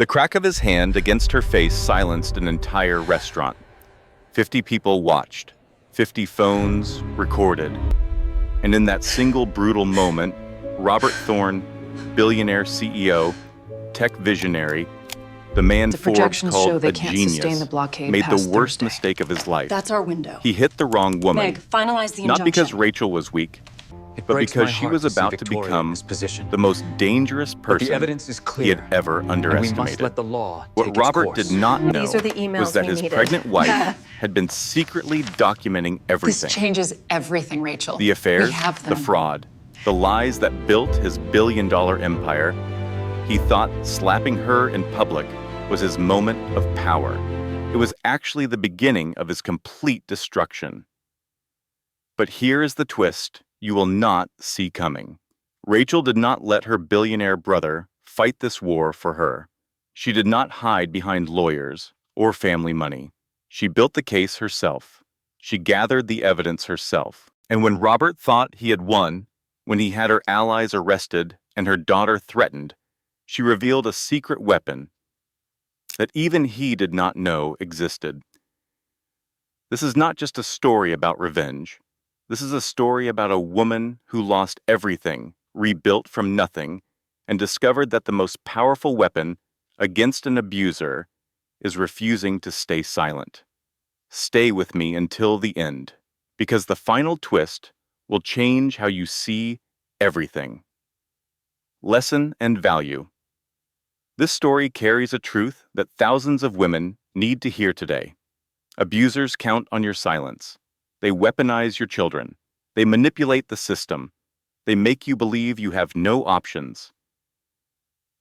The crack of his hand against her face silenced an entire restaurant. 50 people watched. 50 phones recorded. And in that single brutal moment, Robert Thorne, billionaire CEO, tech visionary, the man Forbes called a genius, made the worst mistake of his life. That's our window. He hit the wrong woman. Meg, finalize the injunction. Not because Rachel was weak, but because she was about to become the most dangerous person he had ever underestimated. We must let the law what Robert did not know These are the emails was that we his needed. pregnant wife had been secretly documenting everything. This changes everything, Rachel. The affairs, We have the them. fraud, the lies that built his billion-dollar empire. He thought slapping her in public was his moment of power. It was actually the beginning of his complete destruction. But here is the twist you will not see coming. Rachel did not let her billionaire brother fight this war for her. She did not hide behind lawyers or family money. She built the case herself. She gathered the evidence herself. And when Robert thought he had won, when he had her allies arrested and her daughter threatened, she revealed a secret weapon that even he did not know existed. This is not just a story about revenge. This is a story about a woman who lost everything, rebuilt from nothing, and discovered that the most powerful weapon against an abuser is refusing to stay silent. Stay with me until the end, because the final twist will change how you see everything. Lesson and value. This story carries a truth that thousands of women need to hear today. Abusers count on your silence. They weaponize your children. They manipulate the system. They make you believe you have no options.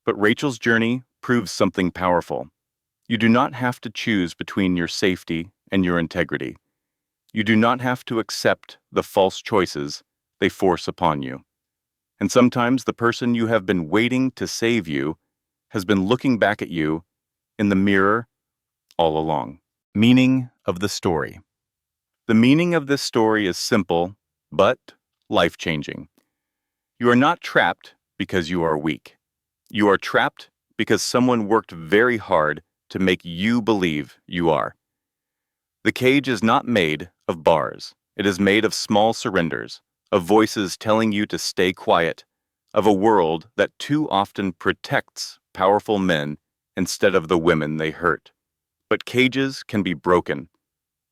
But Rachel's journey proves something powerful. You do not have to choose between your safety and your integrity. You do not have to accept the false choices they force upon you. And sometimes the person you have been waiting to save you has been looking back at you in the mirror all along. Meaning of the story. The meaning of this story is simple, but life-changing. You are not trapped because you are weak. You are trapped because someone worked very hard to make you believe you are. The cage is not made of bars. It is made of small surrenders, of voices telling you to stay quiet, of a world that too often protects powerful men instead of the women they hurt. But cages can be broken.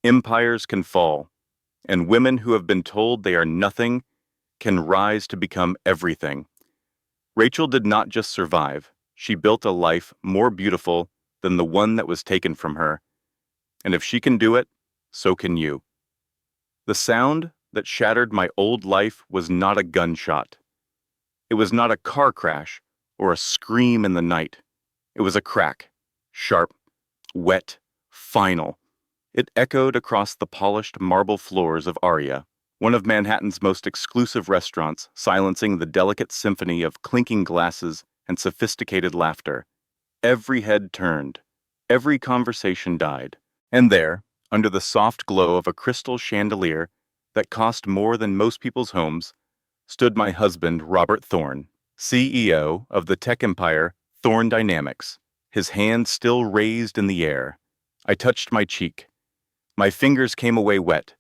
Empires can fall, and women who have been told they are nothing can rise to become everything. Rachel did not just survive. She built a life more beautiful than the one that was taken from her. And if she can do it, so can you. The sound that shattered my old life was not a gunshot. It was not a car crash or a scream in the night. It was a crack, sharp, wet, final. It echoed across the polished marble floors of Aria, one of Manhattan's most exclusive restaurants, silencing the delicate symphony of clinking glasses and sophisticated laughter. Every head turned. Every conversation died. And there, under the soft glow of a crystal chandelier that cost more than most people's homes, stood my husband, Robert Thorne, CEO of the tech empire Thorne Dynamics, his hand still raised in the air. I touched my cheek. My fingers came away wet.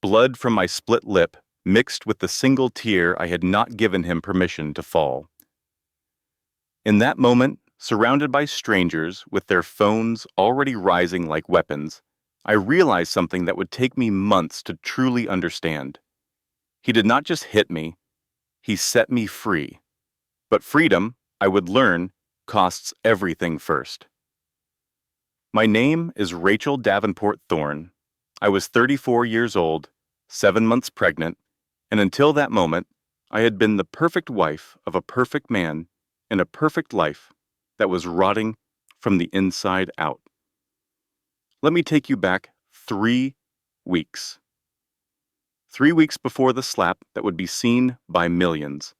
Blood from my split lip mixed with the single tear I had not given him permission to fall. In that moment, surrounded by strangers with their phones already rising like weapons, I realized something that would take me months to truly understand. He did not just hit me, he set me free. But freedom, I would learn, costs everything first. My name is Rachel Davenport Thorne. I was 34 years old, 7 months pregnant, and until that moment, I had been the perfect wife of a perfect man in a perfect life that was rotting from the inside out. Let me take you back 3 weeks. 3 weeks before the slap that would be seen by millions.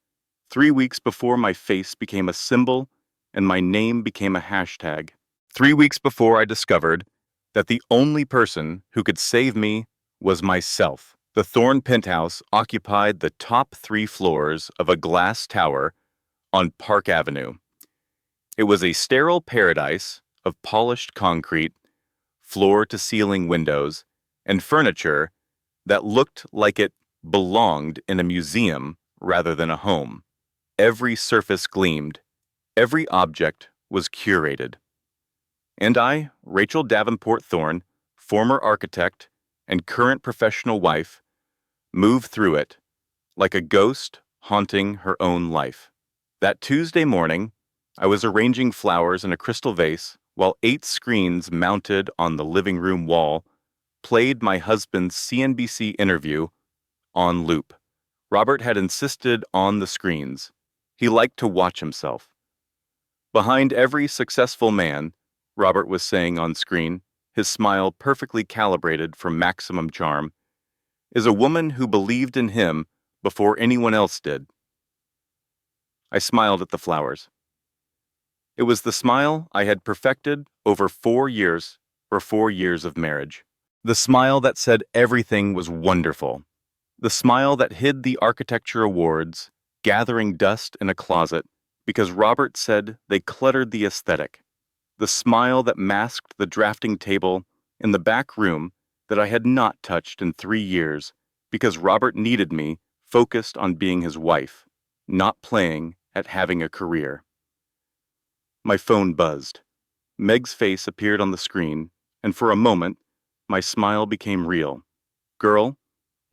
3 weeks before my face became a symbol and my name became a hashtag. 3 weeks before I discovered that the only person who could save me was myself. The Thorne penthouse occupied the top 3 floors of a glass tower on Park Avenue. It was a sterile paradise of polished concrete, floor-to-ceiling windows, and furniture that looked like it belonged in a museum rather than a home. Every surface gleamed. Every object was curated. And I, Rachel Davenport Thorne, former architect and current professional wife, moved through it like a ghost haunting her own life. That Tuesday morning, I was arranging flowers in a crystal vase while 8 screens mounted on the living room wall played my husband's CNBC interview on loop. Robert had insisted on the screens. He liked to watch himself. Behind every successful man, Robert was saying on screen, his smile perfectly calibrated for maximum charm, is a woman who believed in him before anyone else did. I smiled at the flowers. It was the smile I had perfected over 4 years for 4 years of marriage. The smile that said everything was wonderful. The smile that hid the architecture awards, gathering dust in a closet because Robert said they cluttered the aesthetic. The smile that masked the drafting table in the back room that I had not touched in 3 years because Robert needed me focused on being his wife, not playing at having a career. My phone buzzed. Meg's face appeared on the screen, and for a moment, my smile became real. "Girl,"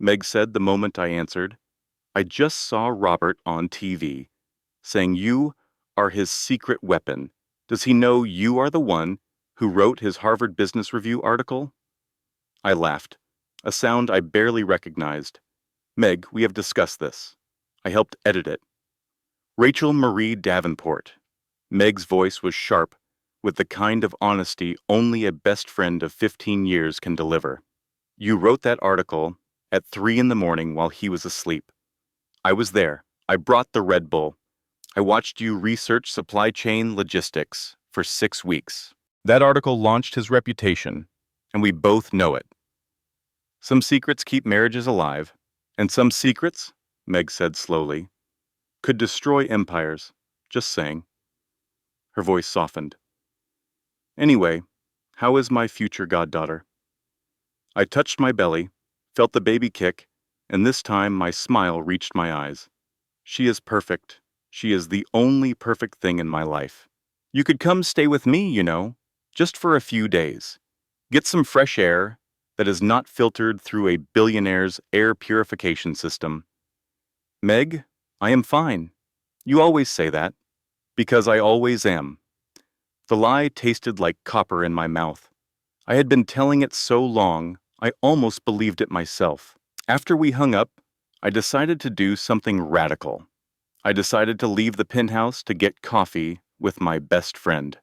Meg said the moment I answered, "I just saw Robert on TV, saying you are his secret weapon. Does he know you are the one who wrote his Harvard Business Review article?" I laughed, a sound I barely recognized. "Meg, we have discussed this. I helped edit it." Rachel Marie Davenport. Meg's voice was sharp, with the kind of honesty only a best friend of 15 years can deliver. "You wrote that article at 3 in the morning while he was asleep. I was there. I brought the Red Bull. I watched you research supply chain logistics for 6 weeks. That article launched his reputation, and we both know it. Some secrets keep marriages alive, and some secrets," Meg said slowly, "could destroy empires. Just saying." Her voice softened. "Anyway, how is my future goddaughter?" I touched my belly, felt the baby kick, and this time my smile reached my eyes. "She is perfect. She is the only perfect thing in my life. You could come stay with me, you know, just for a few days. Get some fresh air that is not filtered through a billionaire's air purification system." "Meg, I am fine. You always say that." "Because I always am." The lie tasted like copper in my mouth. I had been telling it so long, I almost believed it myself. After we hung up, I decided to do something radical. I decided to leave the penthouse to get coffee with my best friend.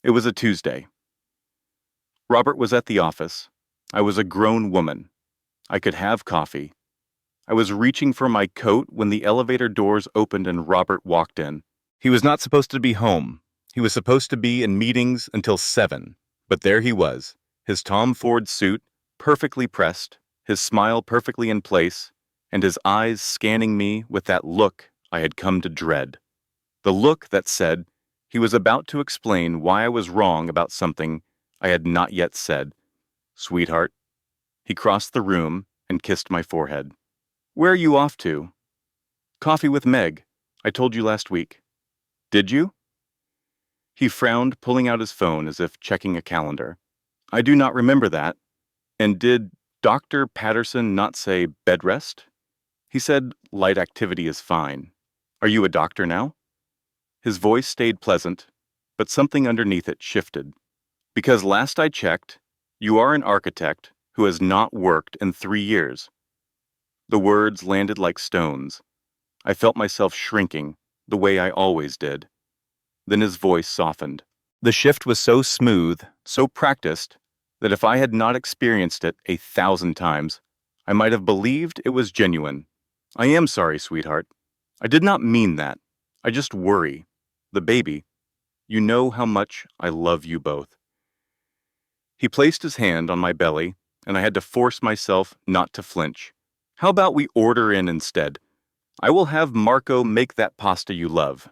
It was a Tuesday. Robert was at the office. I was a grown woman. I could have coffee. I was reaching for my coat when the elevator doors opened and Robert walked in. He was not supposed to be home. He was supposed to be in meetings until 7, but there he was, his Tom Ford suit perfectly pressed, his smile perfectly in place, and his eyes scanning me with that look I had come to dread. The look that said he was about to explain why I was wrong about something I had not yet said. "Sweetheart." He crossed the room and kissed my forehead. "Where are you off to?" "Coffee with Meg. I told you last week." "Did you?" He frowned, pulling out his phone as if checking a calendar. "I do not remember that. And did Dr. Patterson not say bed rest?" "He said light activity is fine. Are you a doctor now?" His voice stayed pleasant, but something underneath it shifted. "Because last I checked, you are an architect who has not worked in 3 years." The words landed like stones. I felt myself shrinking, the way I always did. Then his voice softened. The shift was so smooth, so practiced, that if I had not experienced it 1,000 times, I might have believed it was genuine. "I am sorry, sweetheart. I did not mean that. I just worry. The baby. You know how much I love you both." He placed his hand on my belly, and I had to force myself not to flinch. "How about we order in instead? I will have Marco make that pasta you love."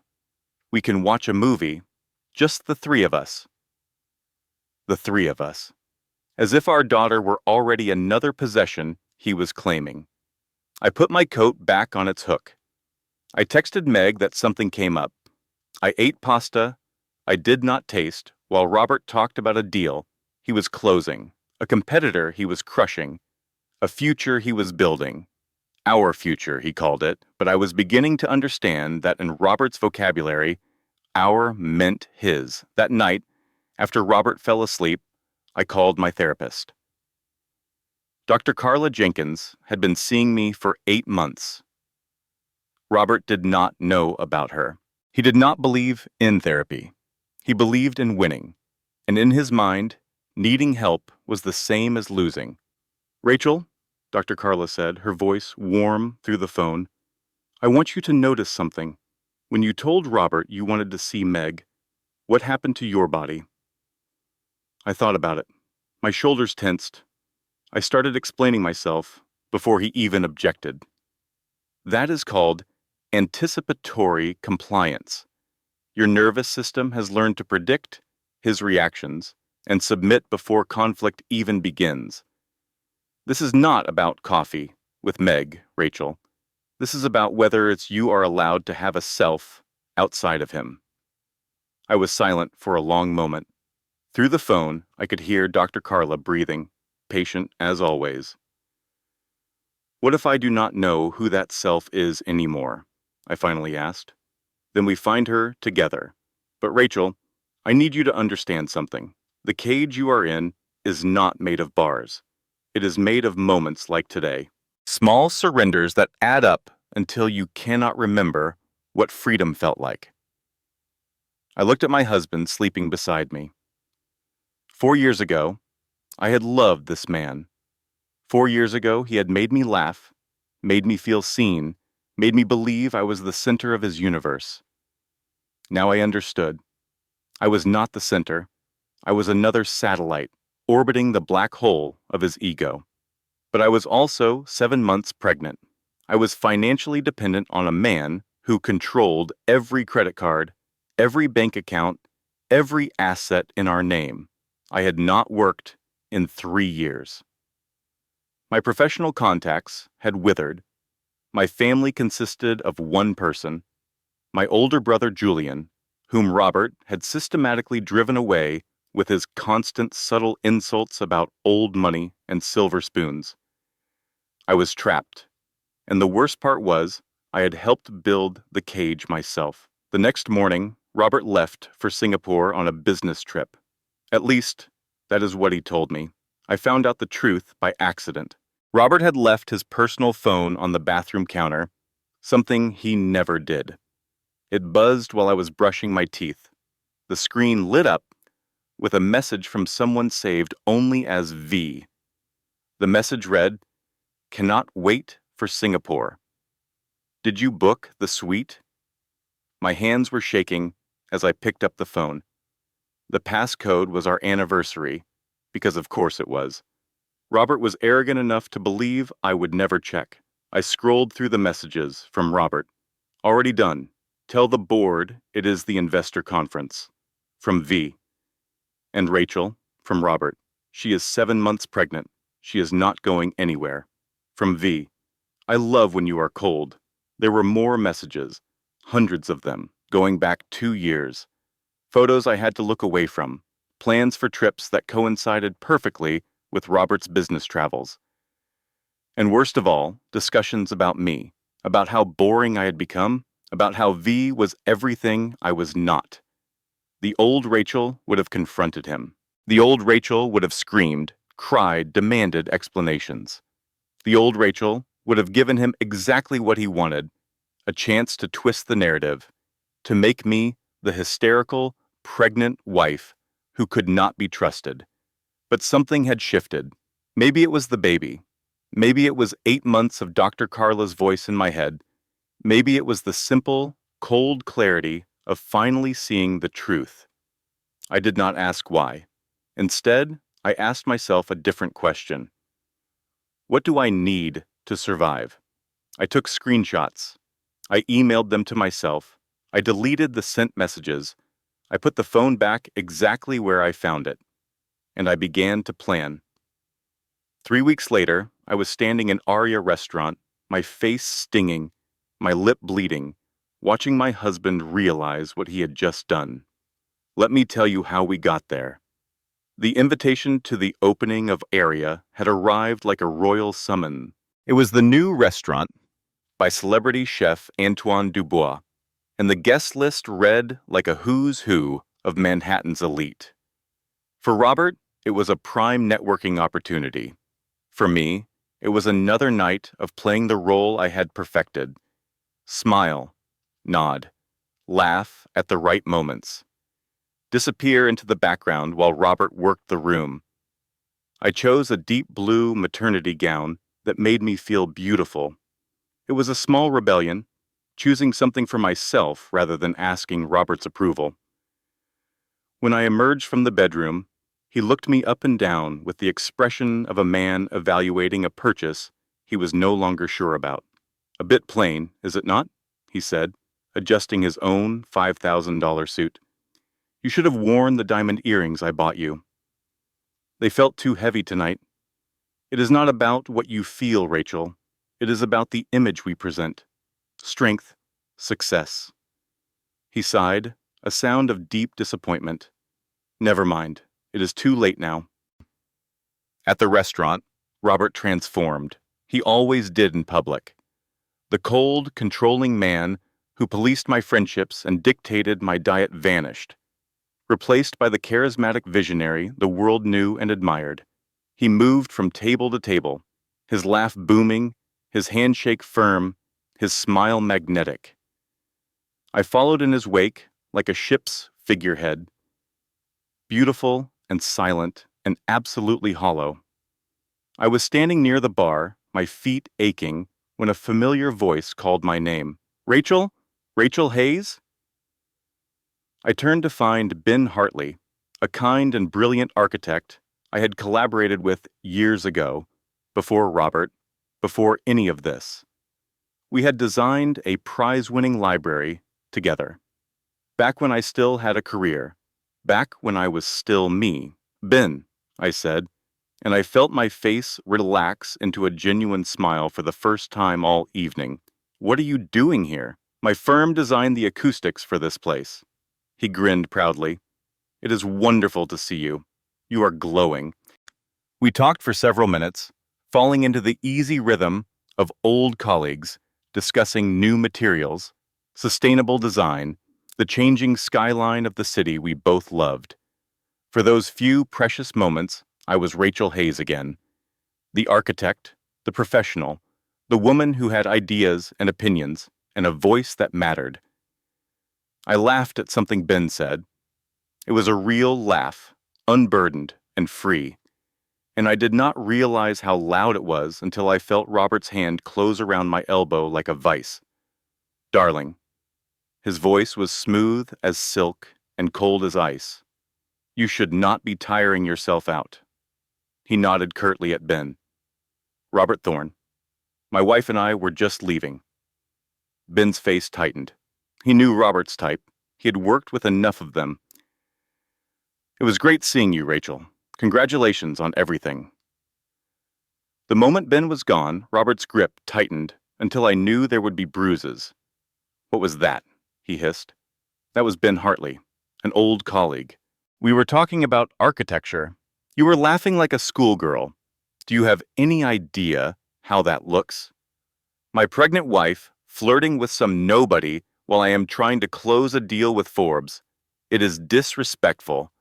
We can watch a movie, just the three of us. The three of us. As if our daughter were already another possession he was claiming. I put my coat back on its hook. I texted Meg that something came up. I ate pasta I did not taste while Robert talked about a deal he was closing, a competitor he was crushing, a future he was building. Our future, he called it, but I was beginning to understand that in Robert's vocabulary, our meant his. That night, after Robert fell asleep, I called my therapist. Dr. Carla Jenkins had been seeing me for 8 months. Robert did not know about her. He did not believe in therapy. He believed in winning, and in his mind, needing help was the same as losing. Rachel, Dr. Carla said, her voice warm through the phone, I want you to notice something. When you told Robert you wanted to see Meg, what happened to your body? I thought about it. My shoulders tensed. I started explaining myself before he even objected. That is called anticipatory compliance. Your nervous system has learned to predict his reactions and submit before conflict even begins. This is not about coffee with Meg, Rachel. This is about whether you are allowed to have a self outside of him. I was silent for a long moment. Through the phone, I could hear Dr. Carla breathing, patient as always. What if I do not know who that self is anymore? I finally asked. Then we find her together. But Rachel, I need you to understand something. The cage you are in is not made of bars. It is made of moments like today. Small surrenders that add up until you cannot remember what freedom felt like. I looked at my husband sleeping beside me. 4 years ago, I had loved this man. 4 years ago, he had made me laugh, made me feel seen, made me believe I was the center of his universe. Now I understood. I was not the center. I was another satellite, orbiting the black hole of his ego. But I was also 7 months pregnant. I was financially dependent on a man who controlled every credit card, every bank account, every asset in our name. I had not worked in 3 years. My professional contacts had withered. My family consisted of one person, my older brother Julian, whom Robert had systematically driven away with his constant subtle insults about old money and silver spoons. I was trapped, and the worst part was I had helped build the cage myself. The next morning, Robert left for Singapore on a business trip. At least, that is what he told me. I found out the truth by accident. Robert had left his personal phone on the bathroom counter, something he never did. It buzzed while I was brushing my teeth. The screen lit up with a message from someone saved only as V. The message read, "Cannot wait for Singapore. Did you book the suite?" My hands were shaking as I picked up the phone. The passcode was our anniversary, because of course it was. Robert was arrogant enough to believe I would never check. I scrolled through the messages from Robert. Already done. Tell the board it is the investor conference. From V. And Rachel, from Robert. She is 7 months pregnant. She is not going anywhere. From V. I love when you are cold. There were more messages, hundreds of them, going back 2 years. Photos I had to look away from. Plans for trips that coincided perfectly with Robert's business travels. And worst of all, discussions about me, about how boring I had become, about how V was everything I was not. The old Rachel would have confronted him. The old Rachel would have screamed, cried, demanded explanations. The old Rachel would have given him exactly what he wanted, a chance to twist the narrative, to make me the hysterical, pregnant wife who could not be trusted. But something had shifted. Maybe it was the baby. Maybe it was 8 months of Dr. Carla's voice in my head. Maybe it was the simple, cold clarity of finally seeing the truth. I did not ask why. Instead, I asked myself a different question. What do I need to survive? I took screenshots. I emailed them to myself. I deleted the sent messages. I put the phone back exactly where I found it, and I began to plan. 3 weeks later, I was standing in Aria restaurant, my face stinging, my lip bleeding, watching my husband realize what he had just done. Let me tell you how we got there. The invitation to the opening of Aria had arrived like a royal summon. It was the new restaurant by celebrity chef Antoine Dubois, and the guest list read like a who's who of Manhattan's elite. For Robert, it was a prime networking opportunity. For me, it was another night of playing the role I had perfected. Smile, nod, laugh at the right moments. Disappear into the background while Robert worked the room. I chose a deep blue maternity gown that made me feel beautiful. It was a small rebellion, choosing something for myself rather than asking Robert's approval. When I emerged from the bedroom, he looked me up and down with the expression of a man evaluating a purchase he was no longer sure about. "A bit plain, is it not?" he said, adjusting his own $5,000 suit. "You should have worn the diamond earrings I bought you." They felt too heavy tonight. It is not about what you feel, Rachel. It is about the image we present. Strength, success. He sighed, a sound of deep disappointment. Never mind. It is too late now. At the restaurant, Robert transformed. He always did in public. The cold, controlling man who policed my friendships and dictated my diet vanished, replaced by the charismatic visionary the world knew and admired. He moved from table to table, his laugh booming, his handshake firm, his smile magnetic. I followed in his wake like a ship's figurehead, beautiful and silent and absolutely hollow. I was standing near the bar, my feet aching, when a familiar voice called my name. "Rachel? Rachel Hayes?" I turned to find Ben Hartley, a kind and brilliant architect I had collaborated with years ago, before Robert, before any of this. We had designed a prize-winning library together. Back when I still had a career, back when I was still me. "Ben," I said, and I felt my face relax into a genuine smile for the first time all evening. "What are you doing here?" "My firm designed the acoustics for this place." He grinned proudly. "It is wonderful to see you. You are glowing." We talked for several minutes, falling into the easy rhythm of old colleagues, discussing new materials, sustainable design, the changing skyline of the city we both loved. For those few precious moments, I was Rachel Hayes again. The architect, the professional, the woman who had ideas and opinions, and a voice that mattered. I laughed at something Ben said. It was a real laugh, unburdened and free. And I did not realize how loud it was until I felt Robert's hand close around my elbow like a vice. "Darling." His voice was smooth as silk and cold as ice. "You should not be tiring yourself out." He nodded curtly at Ben. "Robert Thorne. My wife and I were just leaving." Ben's face tightened. He knew Robert's type. He had worked with enough of them. "It was great seeing you, Rachel. Congratulations on everything." The moment Ben was gone, Robert's grip tightened until I knew there would be bruises. "What was that?" he hissed. "That was Ben Hartley, an old colleague. We were talking about architecture. You were laughing like a schoolgirl. Do you have any idea how that looks? My pregnant wife flirting with some nobody while I am trying to close a deal with Forbes. It is disrespectful."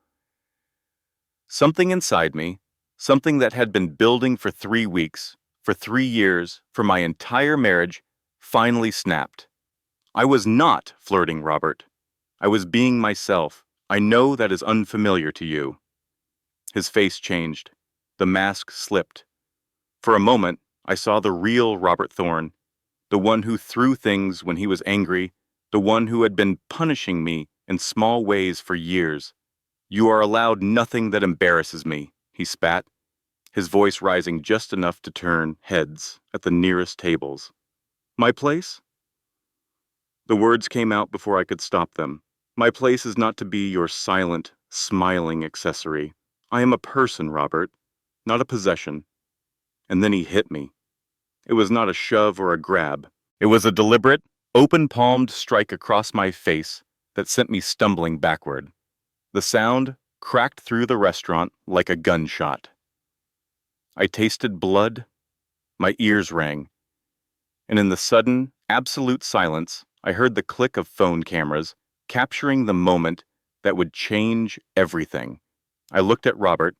Something inside me, something that had been building for 3 weeks, for 3 years, for my entire marriage, finally snapped. I was not flirting, Robert. I was being myself. I know that is unfamiliar to you. His face changed. The mask slipped. For a moment, I saw the real Robert Thorne, the one who threw things when he was angry, the one who had been punishing me in small ways for years. "You are allowed nothing that embarrasses me," he spat, his voice rising just enough to turn heads at the nearest tables. "My place?" The words came out before I could stop them. My place is not to be your silent, smiling accessory. I am a person, Robert, not a possession. And then he hit me. It was not a shove or a grab. It was a deliberate, open-palmed strike across my face that sent me stumbling backward. The sound cracked through the restaurant like a gunshot. I tasted blood, my ears rang, and in the sudden, absolute silence, I heard the click of phone cameras, capturing the moment that would change everything. I looked at Robert.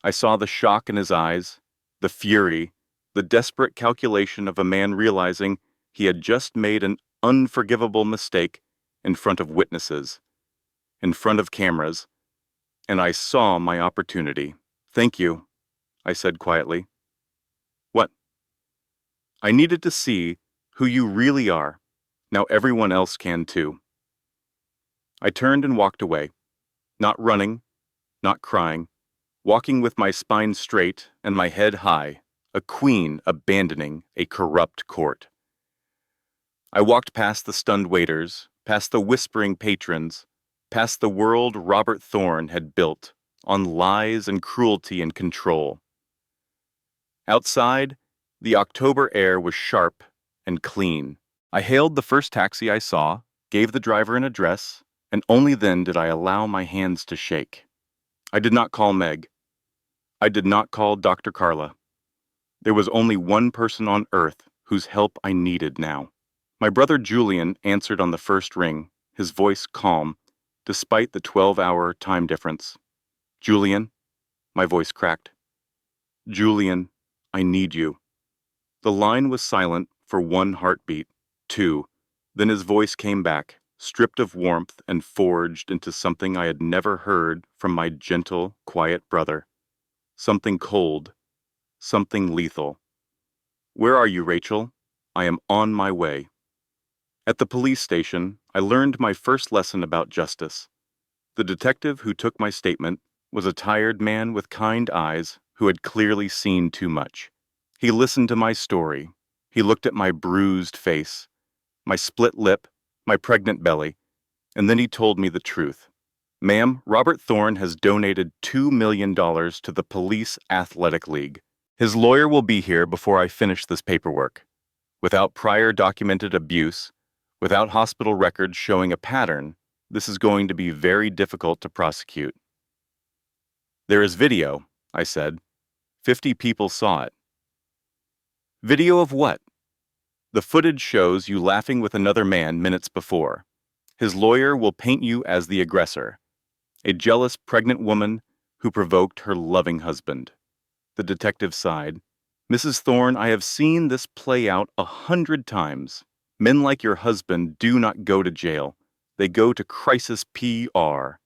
I saw the shock in his eyes, the fury, the desperate calculation of a man realizing he had just made an unforgivable mistake in front of witnesses, in front of cameras, and I saw my opportunity. "Thank you," I said quietly. "What?" "I needed to see who you really are. Now everyone else can too." I turned and walked away, not running, not crying, walking with my spine straight and my head high, a queen abandoning a corrupt court. I walked past the stunned waiters, past the whispering patrons, past the world Robert Thorne had built on lies and cruelty and control. Outside, the October air was sharp and clean. I hailed the first taxi I saw, gave the driver an address, and only then did I allow my hands to shake. I did not call Meg. I did not call Dr. Carla. There was only one person on earth whose help I needed now. My brother Julian answered on the first ring, his voice calm, despite the 12-hour time difference. "Julian," my voice cracked. "Julian, I need you." The line was silent for one heartbeat, two. Then his voice came back, stripped of warmth and forged into something I had never heard from my gentle, quiet brother. Something cold, something lethal. "Where are you, Rachel? I am on my way." At the police station, I learned my first lesson about justice. The detective who took my statement was a tired man with kind eyes who had clearly seen too much. He listened to my story. He looked at my bruised face, my split lip, my pregnant belly, and then he told me the truth. "Ma'am, Robert Thorne has donated $2 million to the Police Athletic League. His lawyer will be here before I finish this paperwork. Without prior documented abuse, without hospital records showing a pattern, this is going to be very difficult to prosecute." "There is video," I said. 50 people saw it. "Video of what?" "The footage shows you laughing with another man minutes before. His lawyer will paint you as the aggressor, a jealous pregnant woman who provoked her loving husband." The detective sighed. "Mrs. Thorne, I have seen this play out 100 times. Men like your husband do not go to jail. They go to crisis PR."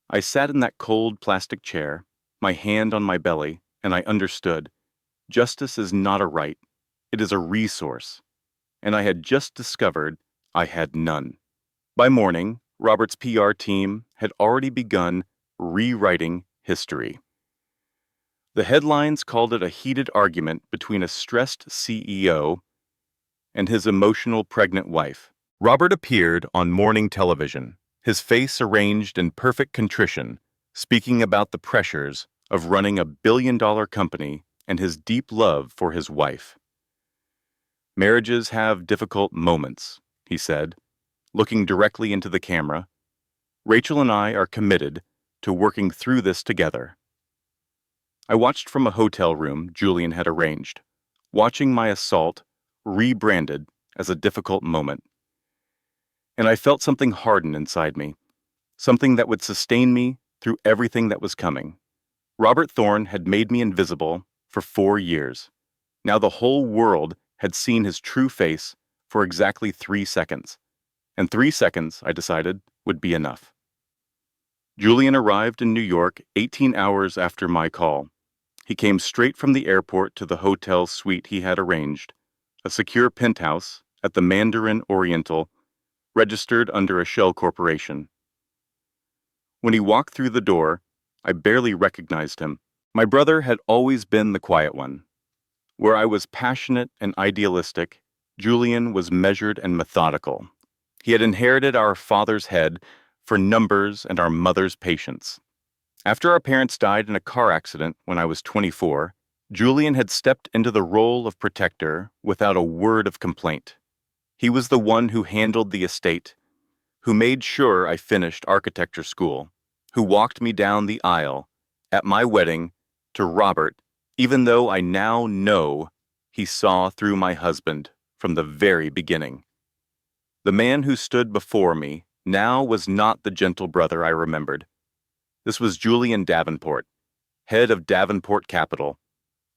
I sat in that cold plastic chair, my hand on my belly, and I understood. Justice is not a right. It is a resource. And I had just discovered I had none. By morning, Robert's PR team had already begun rewriting history. The headlines called it a heated argument between a stressed CEO and his emotional pregnant wife. Robert appeared on morning television, his face arranged in perfect contrition, speaking about the pressures of running a billion-dollar company and his deep love for his wife. "Marriages have difficult moments," he said, looking directly into the camera. "Rachel and I are committed to working through this together." I watched from a hotel room Julian had arranged, watching my assault rebranded as a difficult moment. And I felt something harden inside me, something that would sustain me through everything that was coming. Robert Thorne had made me invisible for 4 years. Now the whole world had seen his true face for exactly 3 seconds. And 3 seconds, I decided, would be enough. Julian arrived in New York 18 hours after my call. He came straight from the airport to the hotel suite he had arranged, a secure penthouse at the Mandarin Oriental, registered under a shell corporation. When he walked through the door, I barely recognized him. My brother had always been the quiet one. Where I was passionate and idealistic, Julian was measured and methodical. He had inherited our father's head for numbers and our mother's patience. After our parents died in a car accident when I was 24, Julian had stepped into the role of protector without a word of complaint. He was the one who handled the estate, who made sure I finished architecture school, who walked me down the aisle at my wedding to Robert, even though I now know he saw through my husband from the very beginning. The man who stood before me now was not the gentle brother I remembered. This was Julian Davenport, head of Davenport Capital,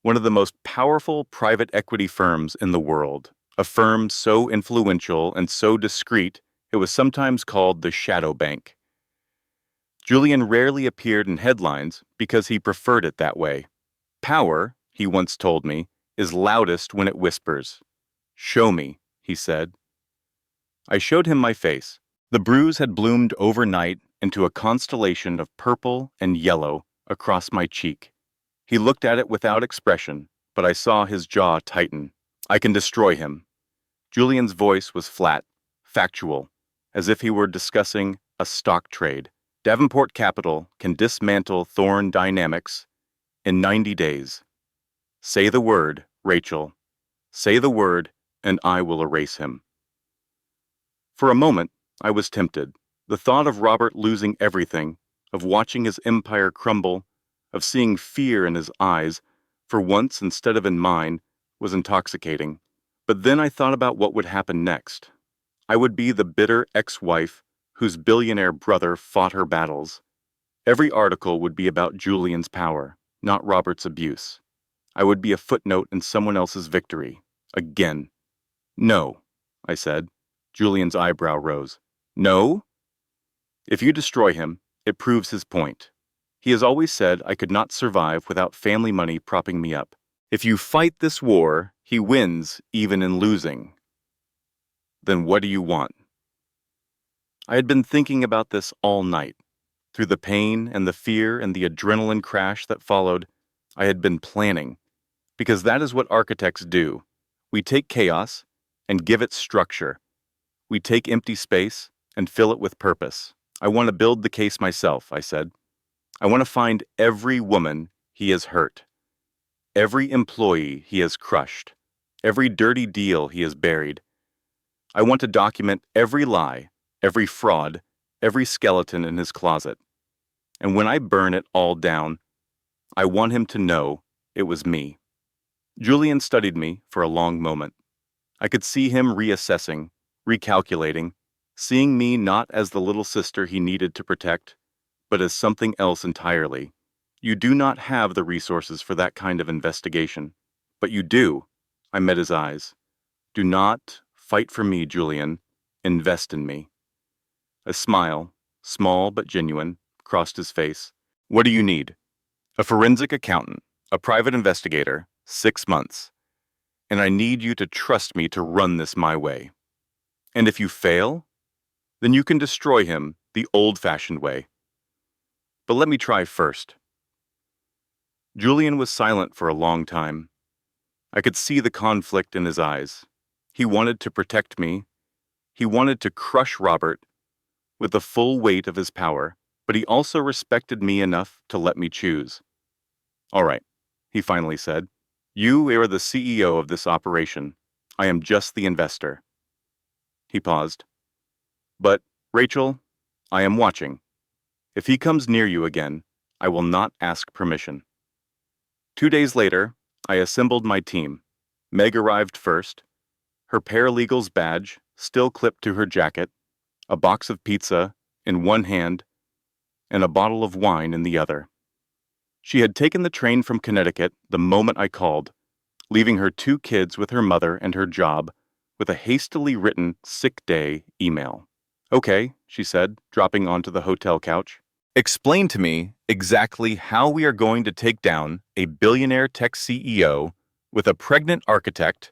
one of the most powerful private equity firms in the world, a firm so influential and so discreet it was sometimes called the shadow bank. Julian rarely appeared in headlines because he preferred it that way. Power, he once told me, is loudest when it whispers. "Show me," he said. I showed him my face. The bruise had bloomed overnight into a constellation of purple and yellow across my cheek. He looked at it without expression, but I saw his jaw tighten. "I can destroy him." Julian's voice was flat, factual, as if he were discussing a stock trade. Davenport Capital can dismantle Thorne Dynamics in 90 days. Say the word, Rachel. Say the word, and I will erase him. For a moment, I was tempted. The thought of Robert losing everything, of watching his empire crumble, of seeing fear in his eyes, for once instead of in mine, was intoxicating. But then I thought about what would happen next. I would be the bitter ex-wife whose billionaire brother fought her battles. Every article would be about Julian's power, not Robert's abuse. I would be a footnote in someone else's victory. Again. "No," I said. Julian's eyebrow rose. "No? If you destroy him, it proves his point. He has always said I could not survive without family money propping me up. If you fight this war, he wins even in losing. Then what do you want?" I had been thinking about this all night. Through the pain and the fear and the adrenaline crash that followed, I had been planning. Because that is what architects do. We take chaos and give it structure. We take empty space and fill it with purpose. "I want to build the case myself," I said. "I want to find every woman he has hurt, every employee he has crushed, every dirty deal he has buried. I want to document every lie, every fraud, every skeleton in his closet. And when I burn it all down, I want him to know it was me." Julian studied me for a long moment. I could see him reassessing, recalculating, seeing me not as the little sister he needed to protect, but as something else entirely. "You do not have the resources for that kind of investigation. But you do." I met his eyes. "Do not fight for me, Julian. Invest in me." A smile, small but genuine, crossed his face. "What do you need?" "A forensic accountant, a private investigator, 6 months. And I need you to trust me to run this my way. And if you fail, then you can destroy him the old-fashioned way. But let me try first." Julian was silent for a long time. I could see the conflict in his eyes. He wanted to protect me. He wanted to crush Robert with the full weight of his power, but he also respected me enough to let me choose. "All right," he finally said. "You are the CEO of this operation. I am just the investor." He paused. "But, Rachel, I am watching. If he comes near you again, I will not ask permission." 2 days later, I assembled my team. Meg arrived first, her paralegal's badge still clipped to her jacket, a box of pizza in one hand, and a bottle of wine in the other. She had taken the train from Connecticut the moment I called, leaving her 2 kids with her mother and her job, with a hastily written sick day email. "Okay," she said, dropping onto the hotel couch. "Explain to me exactly how we are going to take down a billionaire tech CEO with a pregnant architect,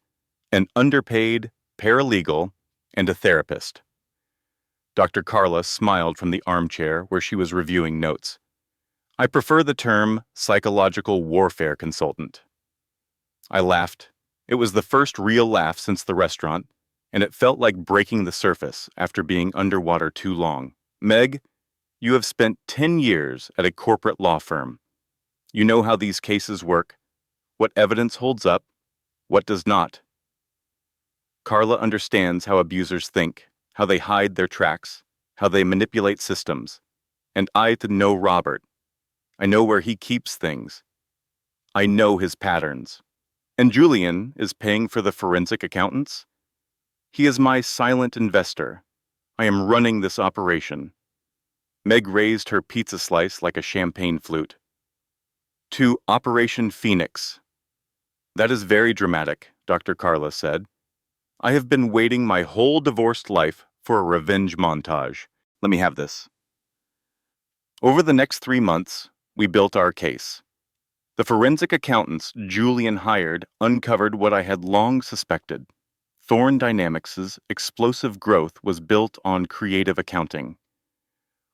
an underpaid paralegal, and a therapist." Dr. Carla smiled from the armchair where she was reviewing notes. "I prefer the term psychological warfare consultant." I laughed. It was the first real laugh since the restaurant, and it felt like breaking the surface after being underwater too long. Meg, you have spent 10 years at a corporate law firm. You know how these cases work, what evidence holds up, what does not. Carla understands how abusers think, how they hide their tracks, how they manipulate systems. And I know Robert. I know where he keeps things. I know his patterns. And Julian is paying for the forensic accountants? He is my silent investor. I am running this operation. Meg raised her pizza slice like a champagne flute. To Operation Phoenix. That is very dramatic, Dr. Carla said. I have been waiting my whole divorced life for a revenge montage. Let me have this. Over the next 3 months, we built our case. The forensic accountants Julian hired uncovered what I had long suspected. Thorne Dynamics' explosive growth was built on creative accounting.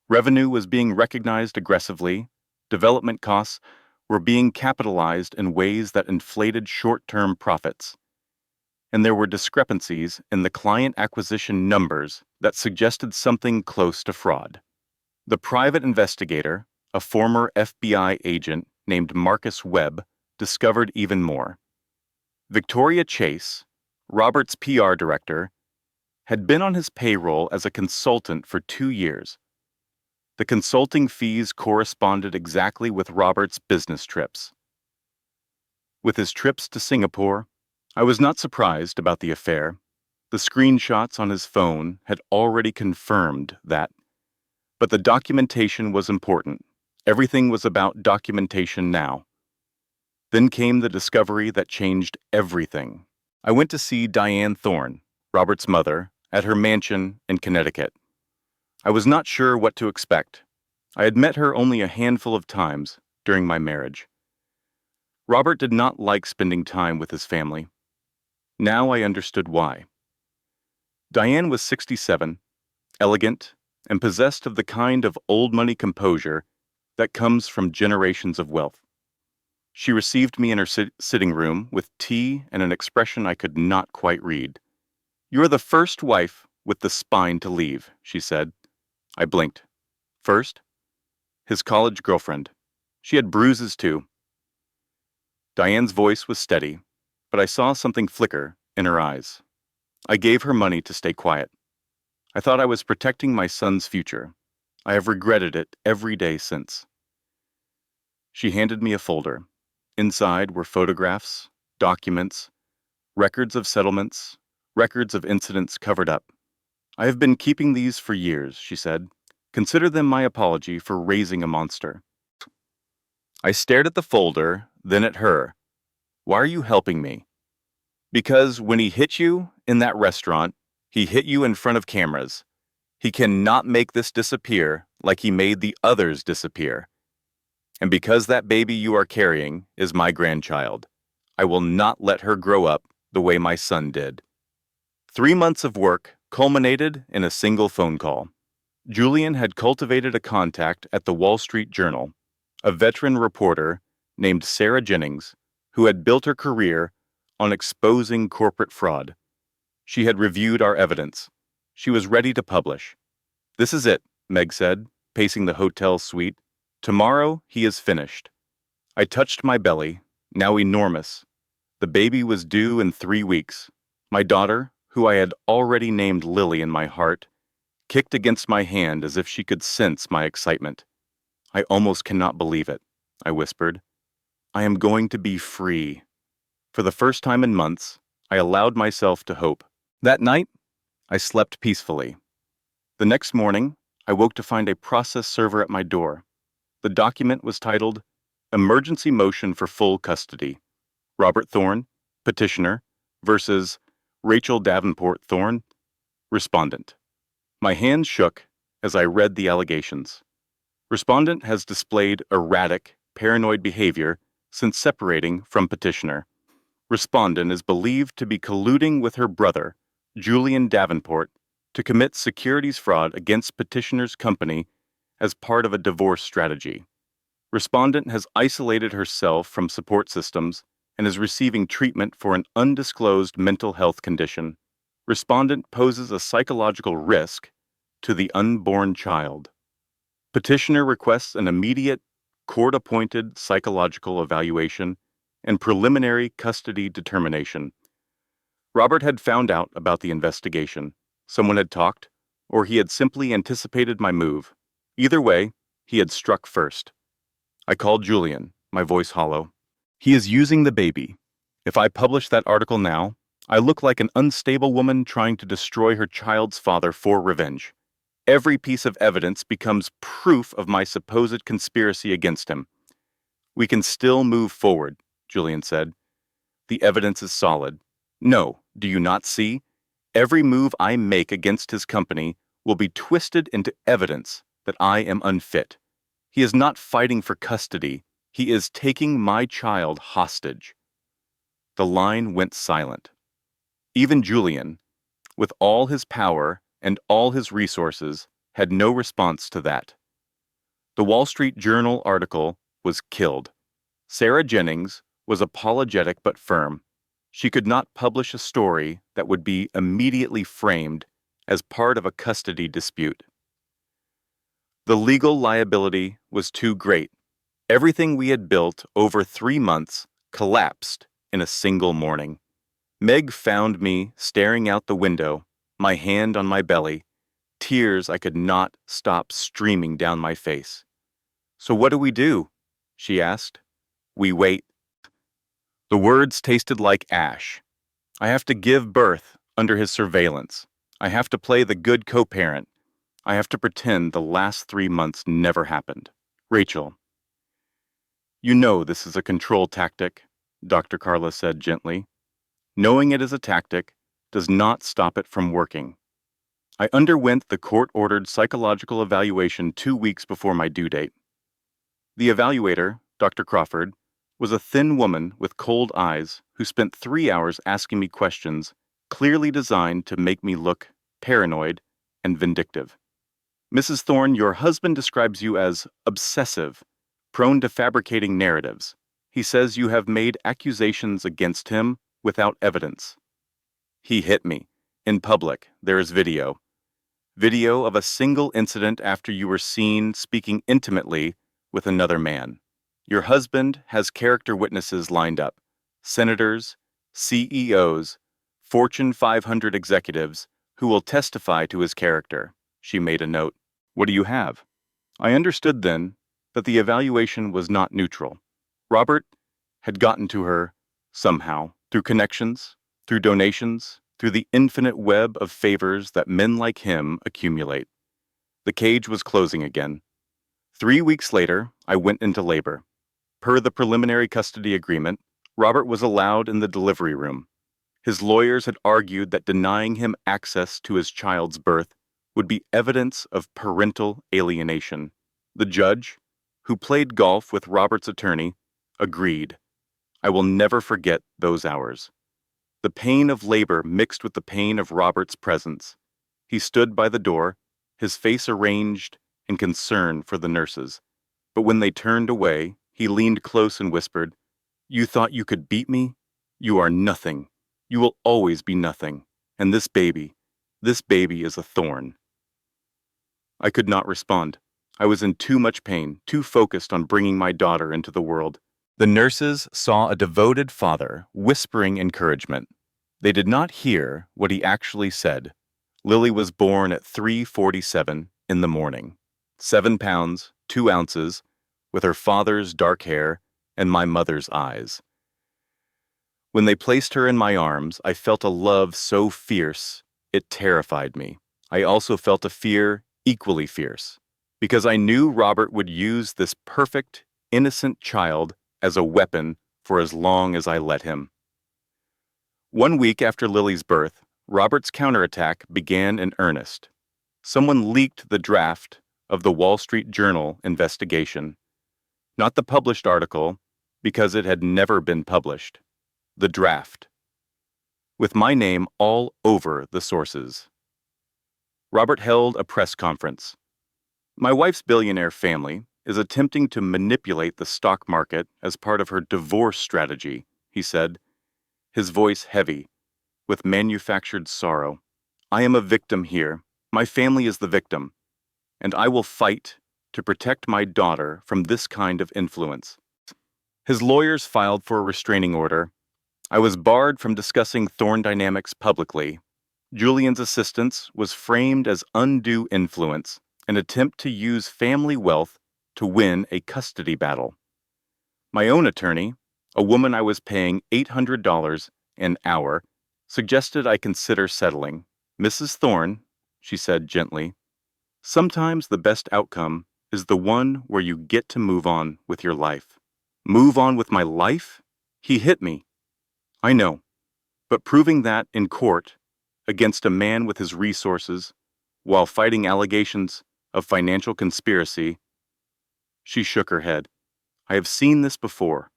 Revenue was being recognized aggressively, development costs were being capitalized in ways that inflated short-term profits. And there were discrepancies in the client acquisition numbers that suggested something close to fraud. The private investigator, a former FBI agent named Marcus Webb, discovered even more. Victoria Chase, Robert's PR director, had been on his payroll as a consultant for 2 years. The consulting fees corresponded exactly with Robert's business trips. With his trips to Singapore, I was not surprised about the affair. The screenshots on his phone had already confirmed that. But the documentation was important. Everything was about documentation now. Then came the discovery that changed everything. I went to see Diane Thorne, Robert's mother, at her mansion in Connecticut. I was not sure what to expect. I had met her only a handful of times during my marriage. Robert did not like spending time with his family. Now I understood why. Diane was 67, elegant, and possessed of the kind of old-money composure that comes from generations of wealth. She received me in her sitting room with tea and an expression I could not quite read. "You are the first wife with the spine to leave," she said. I blinked. First? His college girlfriend. She had bruises too. Diane's voice was steady, but I saw something flicker in her eyes. I gave her money to stay quiet. I thought I was protecting my son's future. I have regretted it every day since. She handed me a folder. Inside were photographs, documents, records of settlements, records of incidents covered up. "I have been keeping these for years," she said. "Consider them my apology for raising a monster." I stared at the folder, then at her. "Why are you helping me?" "Because when he hit you in that restaurant, he hit you in front of cameras. He cannot make this disappear like he made the others disappear. And because that baby you are carrying is my grandchild, I will not let her grow up the way my son did." 3 months of work culminated in a single phone call. Julian had cultivated a contact at the Wall Street Journal, a veteran reporter named Sarah Jennings, who had built her career on exposing corporate fraud. She had reviewed our evidence. She was ready to publish. "This is it," Meg said, pacing the hotel suite. "Tomorrow he is finished." I touched my belly, now enormous. The baby was due in 3 weeks. My daughter, who I had already named Lily in my heart, kicked against my hand as if she could sense my excitement. "I almost cannot believe it," I whispered. "I am going to be free." For the first time in months, I allowed myself to hope. That night, I slept peacefully. The next morning, I woke to find a process server at my door. The document was titled, "Emergency Motion for Full Custody. Robert Thorne, Petitioner, versus Rachel Davenport Thorne, Respondent." My hands shook as I read the allegations. Respondent has displayed erratic, paranoid behavior since separating from petitioner. Respondent is believed to be colluding with her brother, Julian Davenport, to commit securities fraud against petitioner's company as part of a divorce strategy. Respondent has isolated herself from support systems and is receiving treatment for an undisclosed mental health condition. Respondent poses a psychological risk to the unborn child. Petitioner requests an immediate, court-appointed psychological evaluation and preliminary custody determination. Robert had found out about the investigation. Someone had talked, or he had simply anticipated my move. Either way, he had struck first. I called Julian, my voice hollow. He is using the baby. If I publish that article now, I look like an unstable woman trying to destroy her child's father for revenge. Every piece of evidence becomes proof of my supposed conspiracy against him. We can still move forward, Julian said. The evidence is solid. No, do you not see? Every move I make against his company will be twisted into evidence that I am unfit. He is not fighting for custody. He is taking my child hostage. The line went silent. Even Julian, with all his power and all his resources, had no response to that. The Wall Street Journal article was killed. Sarah Jennings was apologetic but firm. She could not publish a story that would be immediately framed as part of a custody dispute. The legal liability was too great. Everything we had built over 3 months collapsed in a single morning. Meg found me staring out the window, my hand on my belly, tears I could not stop streaming down my face. "So what do we do?" she asked. "We wait." The words tasted like ash. I have to give birth under his surveillance. I have to play the good co-parent. I have to pretend the last 3 months never happened. Rachel. "You know this is a control tactic," Dr. Carla said gently. "Knowing it is a tactic does not stop it from working." I underwent the court-ordered psychological evaluation 2 weeks before my due date. The evaluator, Dr. Crawford, was a thin woman with cold eyes who spent 3 hours asking me questions clearly designed to make me look paranoid and vindictive. "Mrs. Thorne, your husband describes you as obsessive, prone to fabricating narratives. He says you have made accusations against him without evidence." He hit me. "In public, there is video. Video of a single incident after you were seen speaking intimately with another man. Your husband has character witnesses lined up. Senators, CEOs, Fortune 500 executives who will testify to his character." She made a note. "What do you have?" I understood then that the evaluation was not neutral. Robert had gotten to her somehow, through connections, through donations, through the infinite web of favors that men like him accumulate. The cage was closing again. 3 weeks later, I went into labor. Per the preliminary custody agreement, Robert was allowed in the delivery room. His lawyers had argued that denying him access to his child's birth would be evidence of parental alienation. The judge, who played golf with Robert's attorney, agreed. I will never forget those hours. The pain of labor mixed with the pain of Robert's presence. He stood by the door, his face arranged in concern for the nurses. But when they turned away, he leaned close and whispered, "You thought you could beat me? You are nothing. You will always be nothing. And this baby is a thorn." I could not respond. I was in too much pain, too focused on bringing my daughter into the world. The nurses saw a devoted father whispering encouragement. They did not hear what he actually said. Lily was born at 3:47 in the morning, 7 pounds, 2 ounces, with her father's dark hair and my mother's eyes. When they placed her in my arms, I felt a love so fierce, it terrified me. I also felt a fear equally fierce, because I knew Robert would use this perfect, innocent child as a weapon for as long as I let him. 1 week after Lily's birth, Robert's counterattack began in earnest. Someone leaked the draft of the Wall Street Journal investigation. Not the published article, because it had never been published. The draft. With my name all over the sources. Robert held a press conference. "My wife's billionaire family is attempting to manipulate the stock market as part of her divorce strategy," he said, his voice heavy. with manufactured sorrow. I am a victim here. My family is the victim, and I will fight to protect my daughter from this kind of influence. His lawyers filed for a restraining order. I was barred from discussing Thorne dynamics publicly. Julian's assistance was framed as undue influence, an attempt to use family wealth to win a custody battle. My own attorney, a woman I was paying $800 an hour, suggested I consider settling. Mrs. Thorne, she said gently, sometimes the best outcome is the one where you get to move on with your life. Move on with my life? He hit me. I know, but proving that in court against a man with his resources while fighting allegations of financial conspiracy. She shook her head. I have seen this before.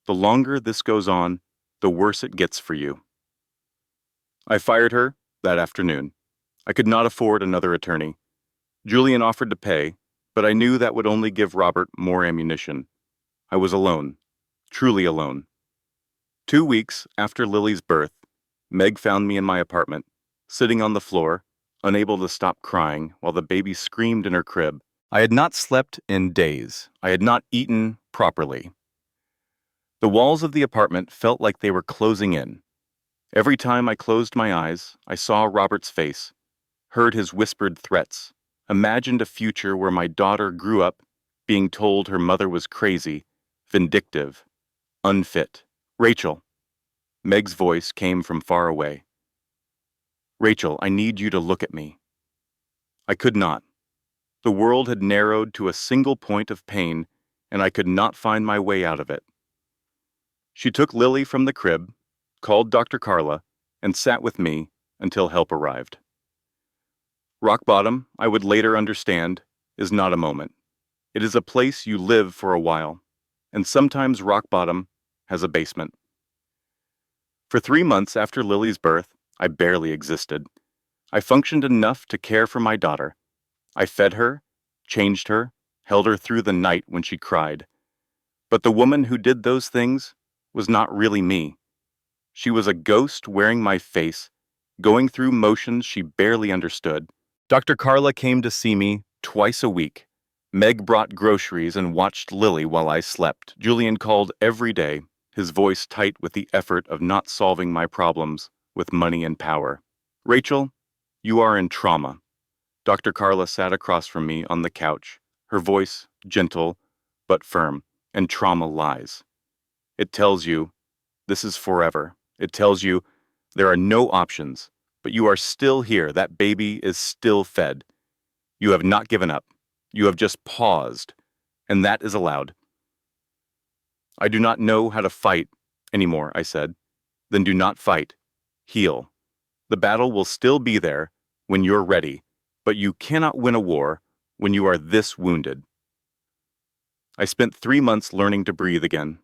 The longer this goes on, the worse it gets for you. I fired her that afternoon. I could not afford another attorney. Julian offered to pay, but I knew that would only give Robert more ammunition. I was alone, truly alone. 2 weeks after Lily's birth, Meg found me in my apartment, sitting on the floor, unable to stop crying while the baby screamed in her crib. I had not slept in days. I had not eaten properly. The walls of the apartment felt like they were closing in. Every time I closed my eyes, I saw Robert's face, heard his whispered threats, imagined a future where my daughter grew up being told her mother was crazy, vindictive, unfit. Rachel. Meg's voice came from far away. Rachel, I need you to look at me. I could not. The world had narrowed to a single point of pain, and I could not find my way out of it. She took Lily from the crib, called Dr. Carla, and sat with me until help arrived. Rock bottom, I would later understand, is not a moment. It is a place you live for a while, and sometimes rock bottom has a basement. For 3 months after Lily's birth, I barely existed. I functioned enough to care for my daughter. I fed her, changed her, held her through the night when she cried. But the woman who did those things was not really me. She was a ghost wearing my face, going through motions she barely understood. Dr. Carla came to see me twice a week. Meg brought groceries and watched Lily while I slept. Julian called every day, his voice tight with the effort of not solving my problems with money and power. Rachel, you are in trauma. Dr. Carla sat across from me on the couch, her voice gentle but firm, and trauma lies. It tells you, this is forever. It tells you, there are no options, but you are still here. That baby is still fed. You have not given up. You have just paused, and that is allowed. I do not know how to fight anymore, I said. Then do not fight. Heal. The battle will still be there when you're ready, but you cannot win a war when you are this wounded. I spent 3 months learning to breathe again.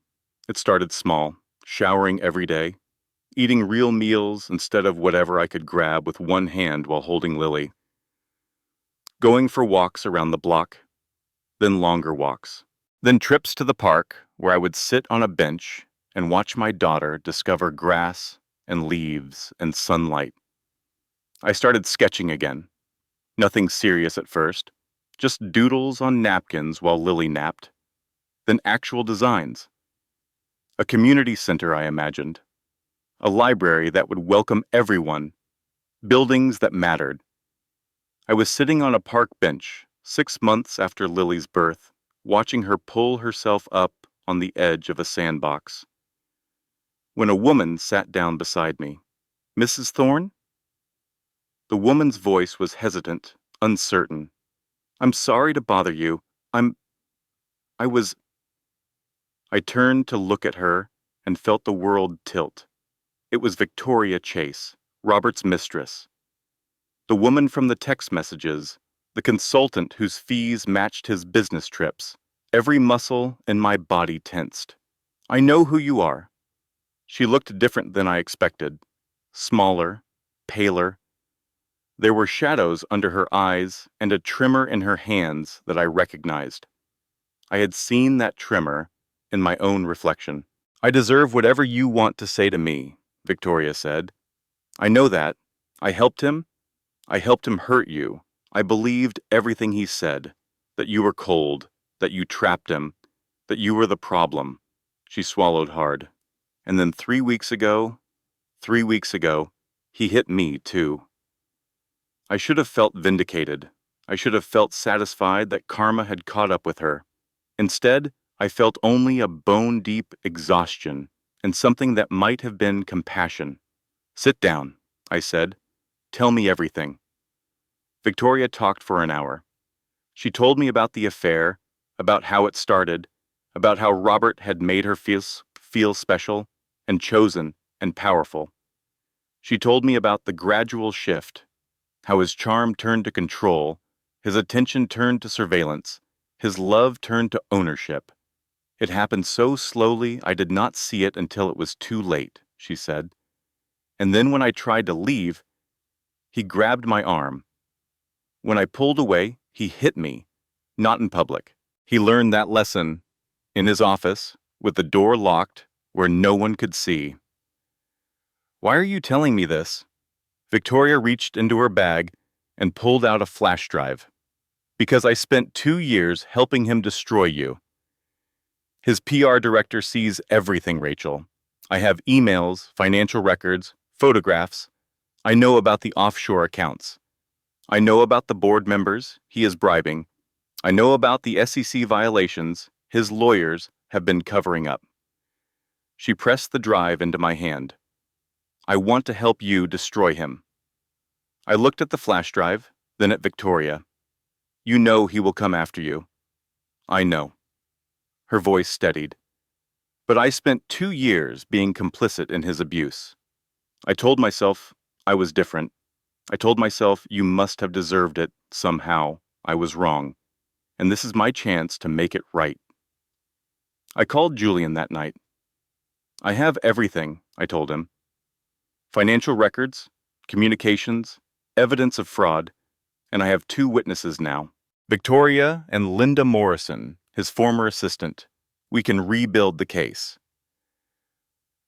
It started small, showering every day, eating real meals instead of whatever I could grab with one hand while holding Lily. Going for walks around the block, then longer walks, then trips to the park where I would sit on a bench and watch my daughter discover grass and leaves and sunlight. I started sketching again. Nothing serious at first, just doodles on napkins while Lily napped, then actual designs. A community center, I imagined. A library that would welcome everyone. Buildings that mattered. I was sitting on a park bench 6 months after Lily's birth, watching her pull herself up on the edge of a sandbox. When a woman sat down beside me. Mrs. Thorne? The woman's voice was hesitant, uncertain. I'm sorry to bother you. I turned to look at her and felt the world tilt. It was Victoria Chase, Robert's mistress. The woman from the text messages, the consultant whose fees matched his business trips. Every muscle in my body tensed. I know who you are. She looked different than I expected. Smaller, paler. There were shadows under her eyes and a tremor in her hands that I recognized. I had seen that tremor in my own reflection. I deserve whatever you want to say to me, Victoria said. I know that. I helped him. I helped him hurt you. I believed everything he said, that you were cold, that you trapped him, that you were the problem. She swallowed hard. And then 3 weeks ago, he hit me too. I should have felt vindicated. I should have felt satisfied that karma had caught up with her. Instead, I felt only a bone-deep exhaustion and something that might have been compassion. Sit down, I said. Tell me everything. Victoria talked for an hour. She told me about the affair, about how it started, about how Robert had made her feel special and chosen and powerful. She told me about the gradual shift, how his charm turned to control, his attention turned to surveillance, his love turned to ownership. It happened so slowly I did not see it until it was too late, she said. And then when I tried to leave, he grabbed my arm. When I pulled away, he hit me, not in public. He learned that lesson in his office, with the door locked, where no one could see. Why are you telling me this? Victoria reached into her bag and pulled out a flash drive. Because I spent 2 years helping him destroy you. His PR director sees everything, Rachel. I have emails, financial records, photographs. I know about the offshore accounts. I know about the board members he is bribing. I know about the SEC violations his lawyers have been covering up. She pressed the drive into my hand. I want to help you destroy him. I looked at the flash drive, then at Victoria. You know he will come after you. I know. Her voice steadied. But I spent 2 years being complicit in his abuse. I told myself I was different. I told myself you must have deserved it somehow. I was wrong. And this is my chance to make it right. I called Julian that night. I have everything, I told him. Financial records, communications, evidence of fraud, and I have 2 witnesses now. Victoria and Linda Morrison, his former assistant. We can rebuild the case.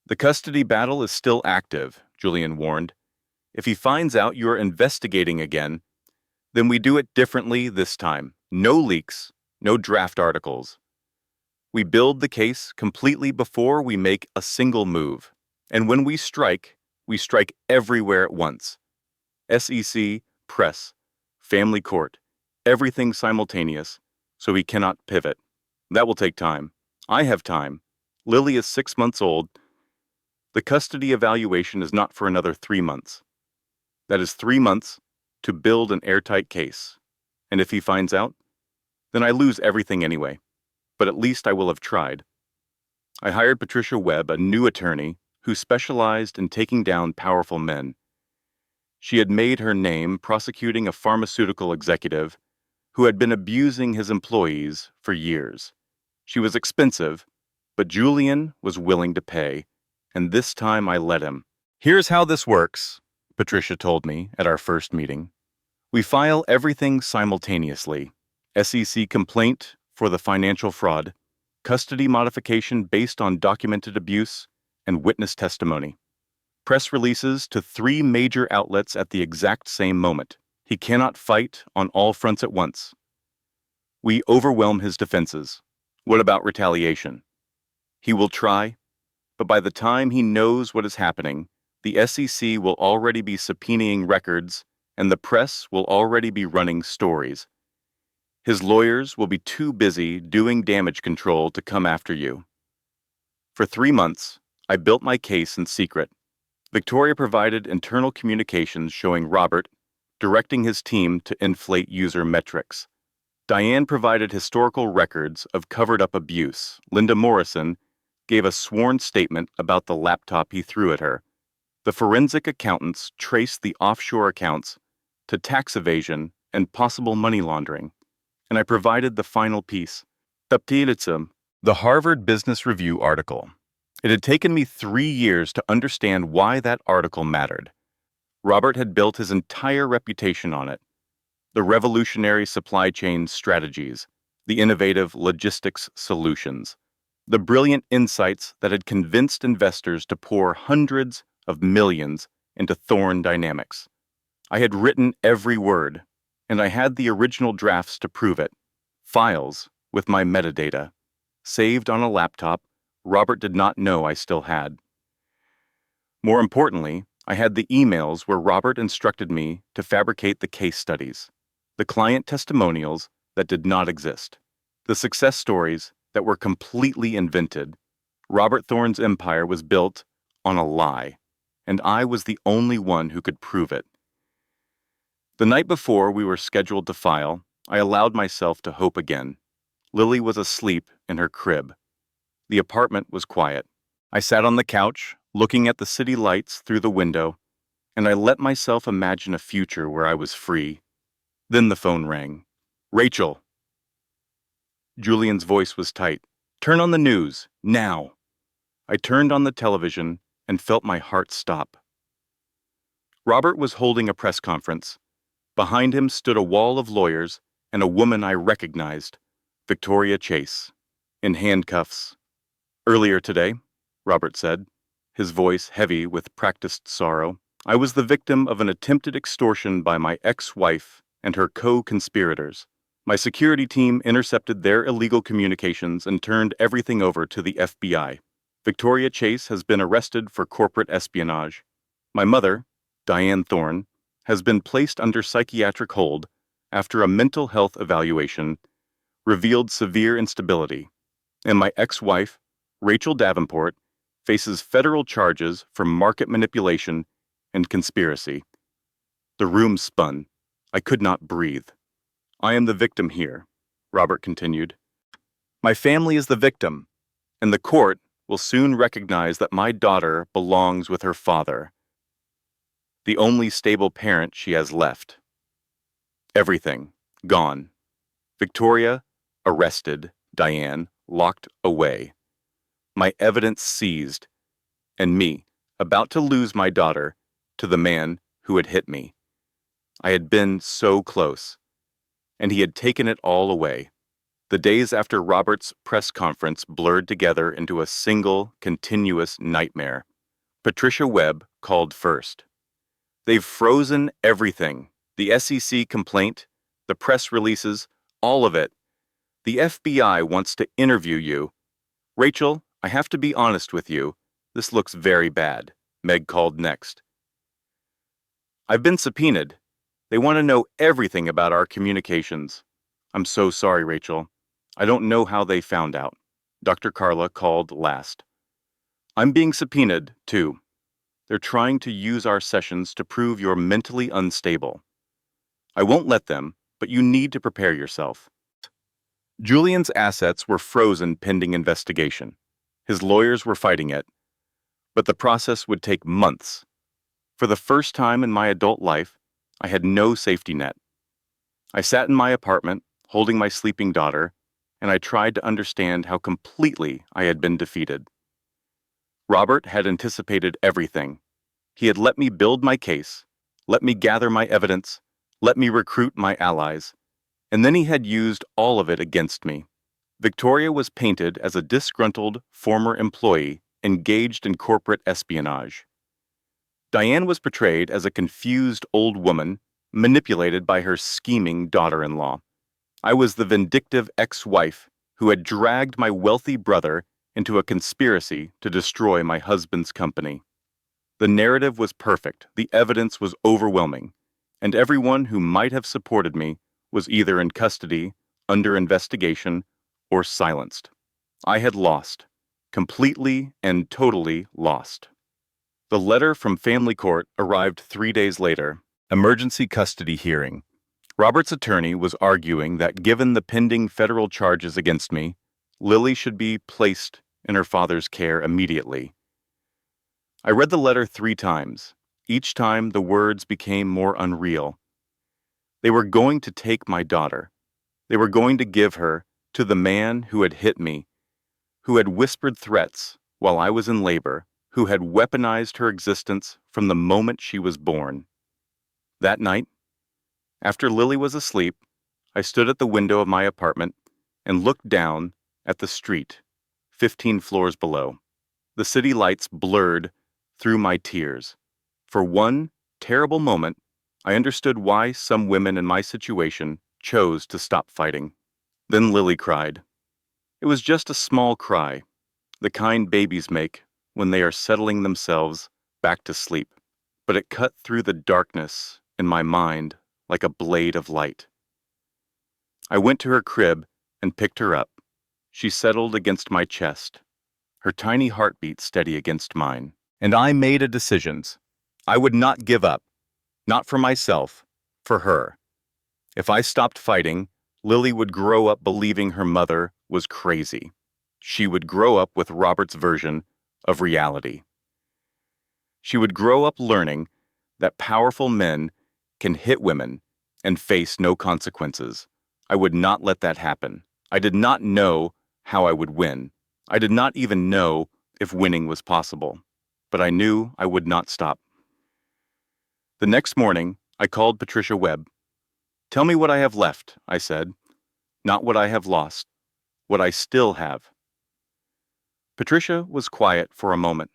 The custody battle is still active, Julian warned. If he finds out you're investigating again, then we do it differently this time. No leaks, no draft articles. We build the case completely before we make a single move. And when we strike everywhere at once. SEC, press, family court, everything simultaneous, so he cannot pivot. That will take time. I have time. Lily is 6 months old. The custody evaluation is not for another 3 months. That is 3 months to build an airtight case. And if he finds out, then I lose everything anyway. But at least I will have tried. I hired Patricia Webb, a new attorney, who specialized in taking down powerful men. She had made her name prosecuting a pharmaceutical executive who had been abusing his employees for years. She was expensive, but Julian was willing to pay, and this time I let him. Here's how this works, Patricia told me at our first meeting. We file everything simultaneously. SEC complaint for the financial fraud, custody modification based on documented abuse, and witness testimony. Press releases to 3 major outlets at the exact same moment. He cannot fight on all fronts at once. We overwhelm his defenses. What about retaliation? He will try, but by the time he knows what is happening, the SEC will already be subpoenaing records, and the press will already be running stories. His lawyers will be too busy doing damage control to come after you. For 3 months, I built my case in secret. Victoria provided internal communications showing Robert directing his team to inflate user metrics. Diane provided historical records of covered-up abuse. Linda Morrison gave a sworn statement about the laptop he threw at her. The forensic accountants traced the offshore accounts to tax evasion and possible money laundering. And I provided the final piece, the Harvard Business Review article. It had taken me 3 years to understand why that article mattered. Robert had built his entire reputation on it. The revolutionary supply chain strategies, the innovative logistics solutions, the brilliant insights that had convinced investors to pour hundreds of millions into Thorn Dynamics. I had written every word, and I had the original drafts to prove it. Files with my metadata, saved on a laptop Robert did not know I still had. More importantly, I had the emails where Robert instructed me to fabricate the case studies, the client testimonials that did not exist, the success stories that were completely invented. Robert Thorne's empire was built on a lie, and I was the only one who could prove it. The night before we were scheduled to file, I allowed myself to hope again. Lily was asleep in her crib. The apartment was quiet. I sat on the couch, looking at the city lights through the window, and I let myself imagine a future where I was free. Then the phone rang. "Rachel." Julian's voice was tight. "Turn on the news, now." I turned on the television and felt my heart stop. Robert was holding a press conference. Behind him stood a wall of lawyers and a woman I recognized, Victoria Chase, in handcuffs. "Earlier today," Robert said, his voice heavy with practiced sorrow, "I was the victim of an attempted extortion by my ex-wife and her co-conspirators. My security team intercepted their illegal communications and turned everything over to the FBI. Victoria Chase has been arrested for corporate espionage. My mother, Diane Thorne, has been placed under psychiatric hold after a mental health evaluation revealed severe instability, and my ex-wife, Rachel Davenport, faces federal charges for market manipulation and conspiracy." The room spun. I could not breathe. "I am the victim here," Robert continued. "My family is the victim, and the court will soon recognize that my daughter belongs with her father, the only stable parent she has left. Everything, gone. Victoria, arrested. Diane, locked away. My evidence seized, and me, about to lose my daughter to the man who had hit me. I had been so close, and he had taken it all away." The days after Robert's press conference blurred together into a single, continuous nightmare. Patricia Webb called first. "They've frozen everything. The SEC complaint, the press releases, all of it. The FBI wants to interview you. Rachel, I have to be honest with you. This looks very bad," Meg called next. "I've been subpoenaed. They want to know everything about our communications." "I'm so sorry, Rachel. I don't know how they found out." Dr. Carla called last. "I'm being subpoenaed, too. They're trying to use our sessions to prove you're mentally unstable. I won't let them, but you need to prepare yourself." Julian's assets were frozen pending investigation. His lawyers were fighting it, but the process would take months. For the first time in my adult life, I had no safety net. I sat in my apartment, holding my sleeping daughter, and I tried to understand how completely I had been defeated. Robert had anticipated everything. He had let me build my case, let me gather my evidence, let me recruit my allies, and then he had used all of it against me. Victoria was painted as a disgruntled former employee engaged in corporate espionage. Diane was portrayed as a confused old woman manipulated by her scheming daughter-in-law. I was the vindictive ex-wife who had dragged my wealthy brother into a conspiracy to destroy my husband's company. The narrative was perfect, the evidence was overwhelming, and everyone who might have supported me was either in custody, under investigation, or silenced. I had lost, completely and totally lost. The letter from family court arrived 3 days later. Emergency custody hearing. Robert's attorney was arguing that given the pending federal charges against me, Lily should be placed in her father's care immediately. I read the letter 3 times. Each time the words became more unreal. They were going to take my daughter. They were going to give her to the man who had hit me, who had whispered threats while I was in labor, who had weaponized her existence from the moment she was born. That night, after Lily was asleep, I stood at the window of my apartment and looked down at the street, 15 floors below. The city lights blurred through my tears. For one terrible moment, I understood why some women in my situation chose to stop fighting. Then Lily cried. It was just a small cry, the kind babies make when they are settling themselves back to sleep. But it cut through the darkness in my mind like a blade of light. I went to her crib and picked her up. She settled against my chest, her tiny heartbeat steady against mine. And I made a decision. I would not give up, not for myself, for her. If I stopped fighting, Lily would grow up believing her mother was crazy. She would grow up with Robert's version of reality. She would grow up learning that powerful men can hit women and face no consequences. I would not let that happen. I did not know how I would win. I did not even know if winning was possible. But I knew I would not stop. The next morning, I called Patricia Webb. Tell me what I have left, I said. Not what I have lost, what I still have. Patricia was quiet for a moment.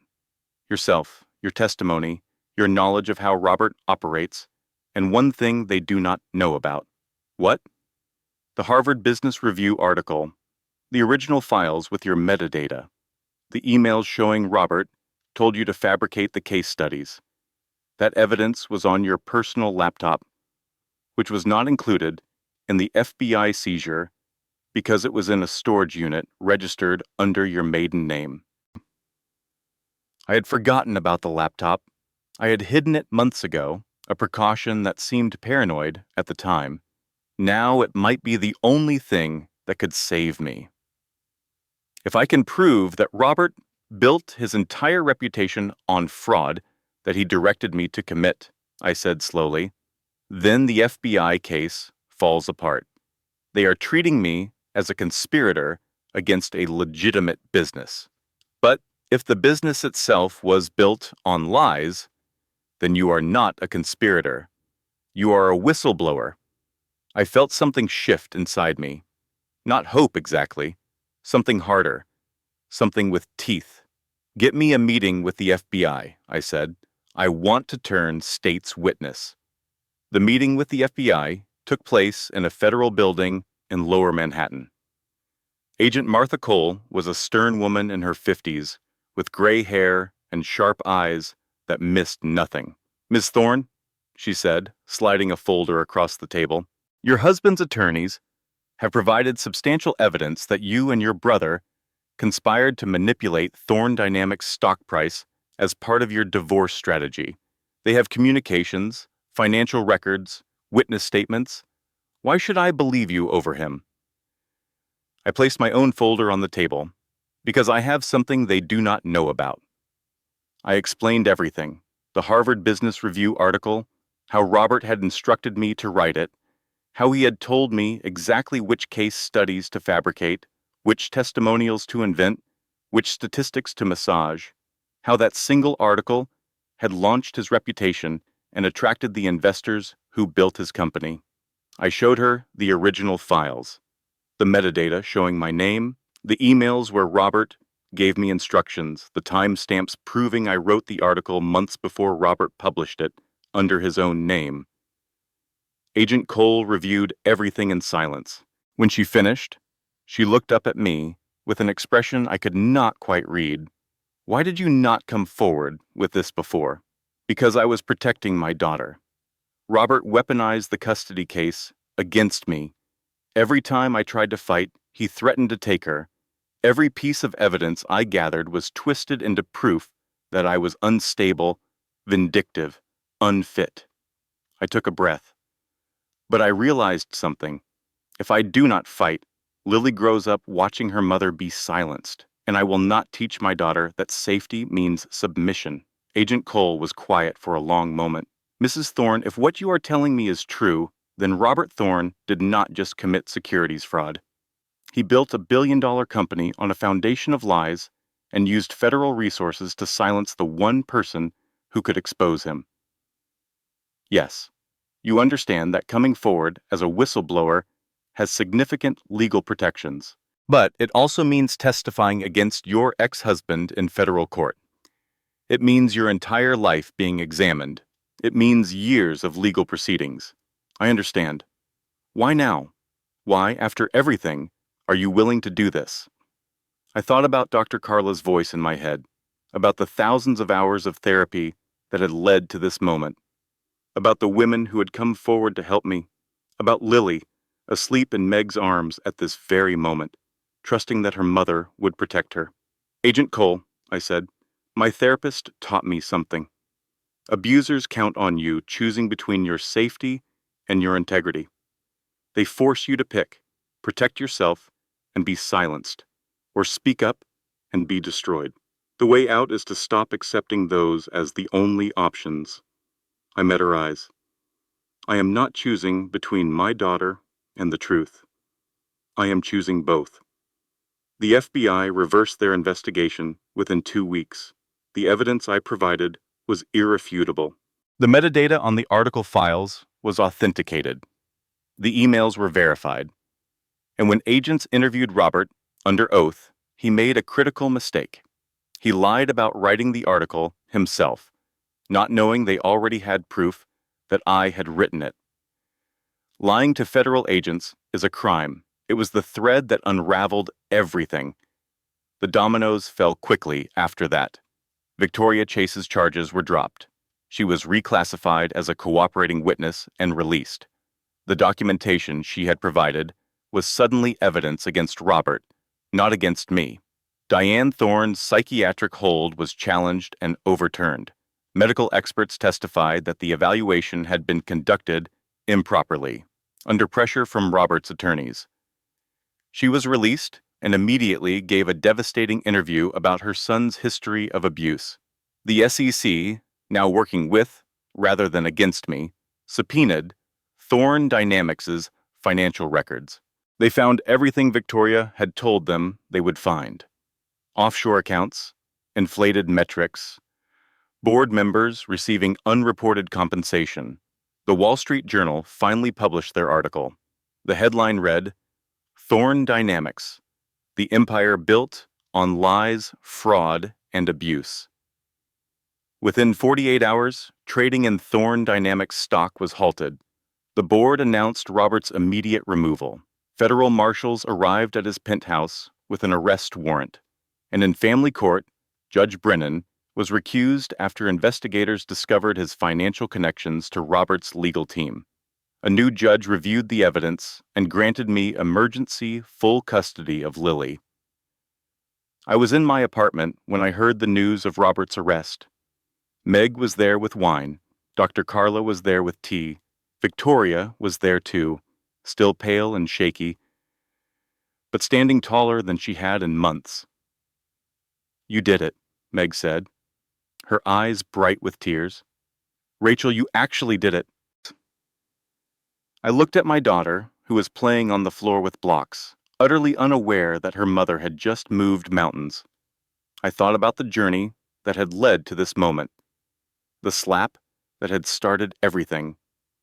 Yourself, your testimony, your knowledge of how Robert operates, and one thing they do not know about. What? The Harvard Business Review article, the original files with your metadata, the emails showing Robert told you to fabricate the case studies. That evidence was on your personal laptop, which was not included in the FBI seizure because it was in a storage unit registered under your maiden name. I had forgotten about the laptop. I had hidden it months ago, a precaution that seemed paranoid at the time. Now it might be the only thing that could save me. If I can prove that Robert built his entire reputation on fraud that he directed me to commit, I said slowly, then the FBI case falls apart. They are treating me as a conspirator against a legitimate business. But if the business itself was built on lies, then you are not a conspirator. You are a whistleblower. I felt something shift inside me. Not hope exactly, something harder, something with teeth. Get me a meeting with the FBI, I said. I want to turn state's witness. The meeting with the FBI took place in a federal building in Lower Manhattan. Agent Martha Cole was a stern woman in her 50s with gray hair and sharp eyes that missed nothing. Ms. Thorne, she said, sliding a folder across the table, your husband's attorneys have provided substantial evidence that you and your brother conspired to manipulate Thorne Dynamics' stock price as part of your divorce strategy. They have communications, financial records, witness statements. Why should I believe you over him? I placed my own folder on the table, because I have something they do not know about. I explained everything, the Harvard Business Review article, how Robert had instructed me to write it, how he had told me exactly which case studies to fabricate, which testimonials to invent, which statistics to massage, how that single article had launched his reputation and attracted the investors who built his company. I showed her the original files, the metadata showing my name, the emails where Robert gave me instructions, the timestamps proving I wrote the article months before Robert published it under his own name. Agent Cole reviewed everything in silence. When she finished, she looked up at me with an expression I could not quite read. Why did you not come forward with this before? Because I was protecting my daughter. Robert weaponized the custody case against me. Every time I tried to fight, he threatened to take her. Every piece of evidence I gathered was twisted into proof that I was unstable, vindictive, unfit. I took a breath. But I realized something. If I do not fight, Lily grows up watching her mother be silenced, and I will not teach my daughter that safety means submission. Agent Cole was quiet for a long moment. Mrs. Thorne, if what you are telling me is true, then Robert Thorne did not just commit securities fraud. He built a billion-dollar company on a foundation of lies and used federal resources to silence the one person who could expose him. Yes, you understand that coming forward as a whistleblower has significant legal protections, but it also means testifying against your ex-husband in federal court. It means your entire life being examined. It means years of legal proceedings. I understand. Why now? Why, after everything, are you willing to do this? I thought about Dr. Carla's voice in my head, about the thousands of hours of therapy that had led to this moment, about the women who had come forward to help me, about Lily, asleep in Meg's arms at this very moment, trusting that her mother would protect her. Agent Cole, I said, my therapist taught me something. Abusers count on you choosing between your safety and your integrity. They force you to pick, protect yourself, and be silenced, or speak up and be destroyed. The way out is to stop accepting those as the only options. I met her eyes. I am not choosing between my daughter and the truth. I am choosing both. The FBI reversed their investigation within 2 weeks. The evidence I provided was irrefutable. The metadata on the article files was authenticated. The emails were verified. And when agents interviewed Robert, under oath, he made a critical mistake. He lied about writing the article himself, not knowing they already had proof that I had written it. Lying to federal agents is a crime. It was the thread that unraveled everything. The dominoes fell quickly after that. Victoria Chase's charges were dropped. She was reclassified as a cooperating witness and released. The documentation she had provided was suddenly evidence against Robert, not against me. Diane Thorne's psychiatric hold was challenged and overturned. Medical experts testified that the evaluation had been conducted improperly, under pressure from Robert's attorneys. She was released and immediately gave a devastating interview about her son's history of abuse. The SEC, now working with, rather than against me, subpoenaed Thorne Dynamics' financial records. They found everything Victoria had told them they would find. Offshore accounts, inflated metrics, board members receiving unreported compensation. The Wall Street Journal finally published their article. The headline read, Thorne Dynamics, the empire built on lies, fraud, and abuse. Within 48 hours, trading in Thorne Dynamics stock was halted. The board announced Robert's immediate removal. Federal marshals arrived at his penthouse with an arrest warrant. And in family court, Judge Brennan was recused after investigators discovered his financial connections to Robert's legal team. A new judge reviewed the evidence and granted me emergency full custody of Lily. I was in my apartment when I heard the news of Robert's arrest. Meg was there with wine. Dr. Carla was there with tea. Victoria was there too, still pale and shaky, but standing taller than she had in months. You did it, Meg said, her eyes bright with tears. Rachel, you actually did it. I looked at my daughter, who was playing on the floor with blocks, utterly unaware that her mother had just moved mountains. I thought about the journey that had led to this moment, the slap that had started everything,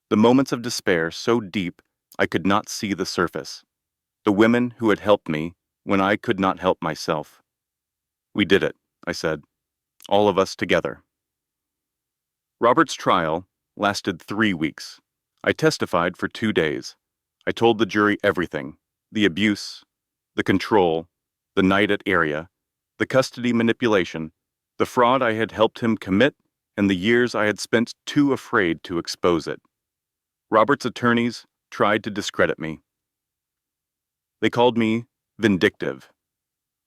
the moments of despair so deep I could not see the surface, the women who had helped me when I could not help myself. We did it, I said, all of us together. Robert's trial lasted 3 weeks. I testified for 2 days. I told the jury everything, the abuse, the control, the night at area, the custody manipulation, the fraud I had helped him commit, and the years I had spent too afraid to expose it. Robert's attorneys tried to discredit me. They called me vindictive.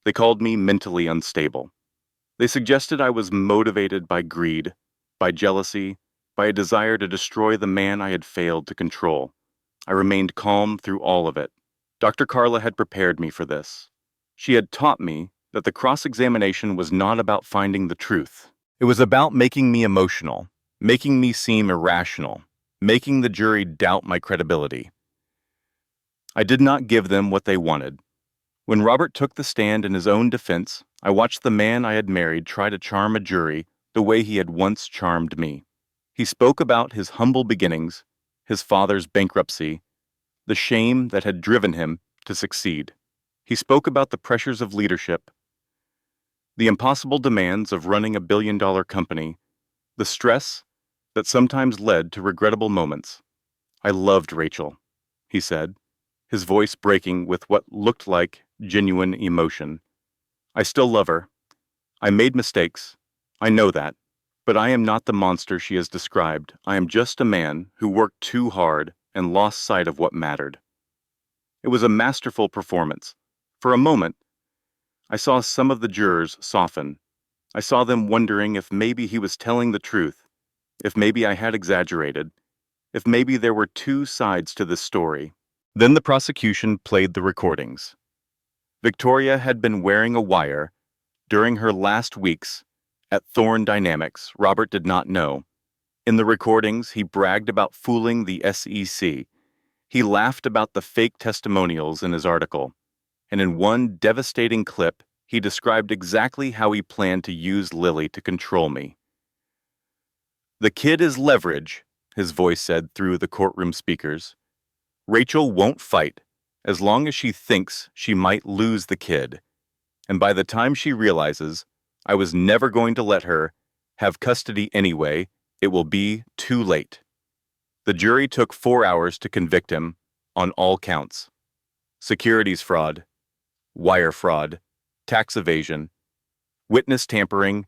They called me mentally unstable. They suggested I was motivated by greed, by jealousy, by a desire to destroy the man I had failed to control. I remained calm through all of it. Dr. Carla had prepared me for this. She had taught me that the cross-examination was not about finding the truth. It was about making me emotional, making me seem irrational, making the jury doubt my credibility. I did not give them what they wanted. When Robert took the stand in his own defense, I watched the man I had married try to charm a jury the way he had once charmed me. He spoke about his humble beginnings, his father's bankruptcy, the shame that had driven him to succeed. He spoke about the pressures of leadership, The impossible demands of running a billion-dollar company, the stress that sometimes led to regrettable moments. I loved Rachel, he said, his voice breaking with what looked like genuine emotion. I still love her. I made mistakes. I know that. But I am not the monster she has described. I am just a man who worked too hard and lost sight of what mattered. It was a masterful performance. For a moment, I saw some of the jurors soften. I saw them wondering if maybe he was telling the truth, if maybe I had exaggerated, if maybe there were two sides to this story. Then the prosecution played the recordings. Victoria had been wearing a wire during her last weeks at Thorne Dynamics. Robert did not know. In the recordings, he bragged about fooling the SEC. He laughed about the fake testimonials in his article. And in one devastating clip, he described exactly how he planned to use Lily to control me. "The kid is leverage," his voice said through the courtroom speakers. "Rachel won't fight as long as she thinks she might lose the kid. And by the time she realizes I was never going to let her have custody anyway, it will be too late." The jury took 4 hours to convict him on all counts: securities fraud, wire fraud, tax evasion, witness tampering,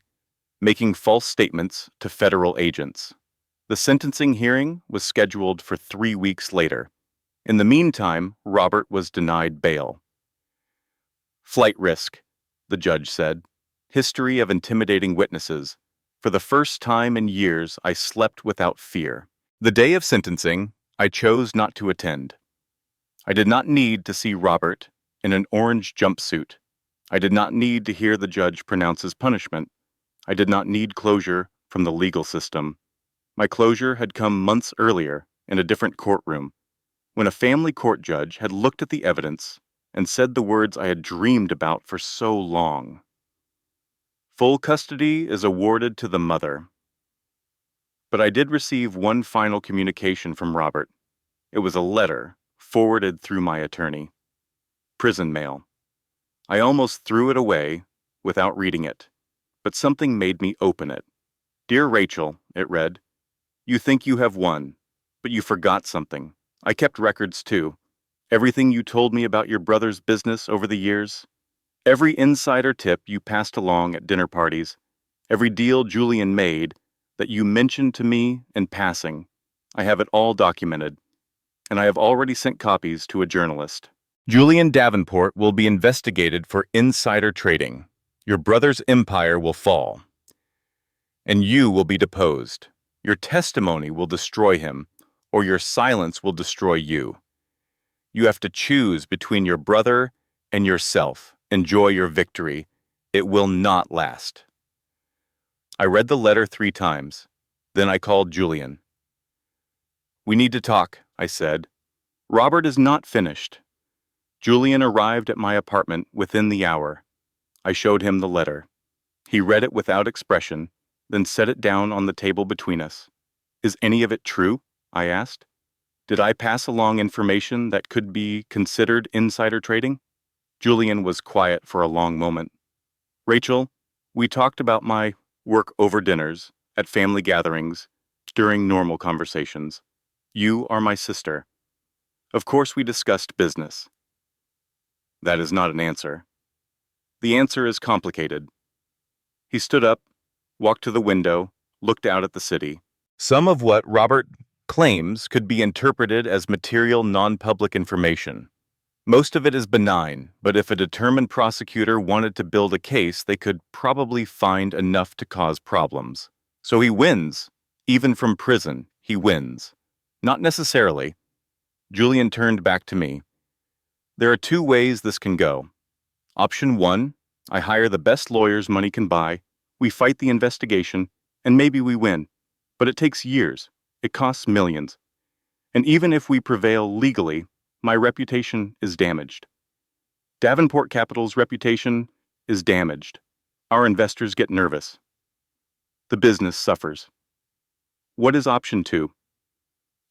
making false statements to federal agents. The sentencing hearing was scheduled for 3 weeks later. In the meantime, Robert was denied bail. "Flight risk," the judge said. "History of intimidating witnesses. For the first time in years, I slept without fear." The day of sentencing, I chose not to attend. I did not need to see Robert in an orange jumpsuit. I did not need to hear the judge pronounce his punishment. I did not need closure from the legal system. My closure had come months earlier in a different courtroom, when a family court judge had looked at the evidence and said the words I had dreamed about for so long. "Full custody is awarded to the mother." But I did receive one final communication from Robert. It was a letter forwarded through my attorney. Prison mail. I almost threw it away without reading it, but something made me open it. "Dear Rachel," it read, "you think you have won, but you forgot something. I kept records too. Everything you told me about your brother's business over the years. Every insider tip you passed along at dinner parties. Every deal Julian made that you mentioned to me in passing. I have it all documented, and I have already sent copies to a journalist. Julian Davenport will be investigated for insider trading. Your brother's empire will fall, and you will be deposed. Your testimony will destroy him, or your silence will destroy you. You have to choose between your brother and yourself. Enjoy your victory. It will not last." I read the letter 3 times. Then I called Julian. "We need to talk," I said. "Robert is not finished." Julian arrived at my apartment within the hour. I showed him the letter. He read it without expression, then set it down on the table between us. "Is any of it true?" I asked. "Did I pass along information that could be considered insider trading?" Julian was quiet for a long moment. "Rachel, we talked about my work over dinners, at family gatherings, during normal conversations. You are my sister. Of course we discussed business." That is not an answer. The answer is complicated. He stood up, walked to the window, looked out at the city. Some of what Robert claims could be interpreted as material non-public information. Most of it is benign, but if a determined prosecutor wanted to build a case, they could probably find enough to cause problems. So he wins. Even from prison, he wins. Not necessarily. Julian turned back to me. "There are 2 ways this can go. Option 1, I hire the best lawyers money can buy, we fight the investigation, and maybe we win. But it takes years. It costs millions. And even if we prevail legally, my reputation is damaged. Davenport Capital's reputation is damaged. Our investors get nervous. The business suffers." What is option 2?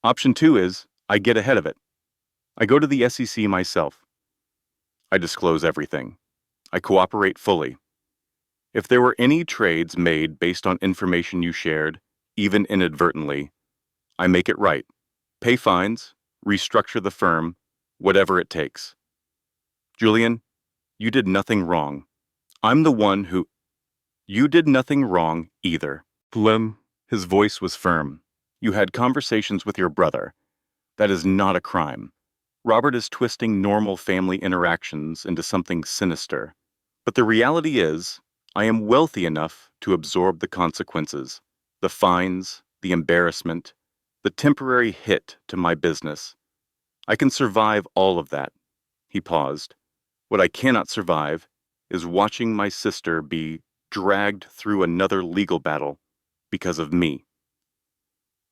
Option 2 is, I get ahead of it. I go to the SEC myself. I disclose everything. I cooperate fully. If there were any trades made based on information you shared, even inadvertently, I make it right. Pay fines, restructure the firm, whatever it takes. Julian, you did nothing wrong. I'm the one who... You did nothing wrong either. Clem, his voice was firm. You had conversations with your brother. That is not a crime. Robert is twisting normal family interactions into something sinister. But the reality is, I am wealthy enough to absorb the consequences, the fines, the embarrassment, the temporary hit to my business. I can survive all of that. He paused. What I cannot survive is watching my sister be dragged through another legal battle because of me.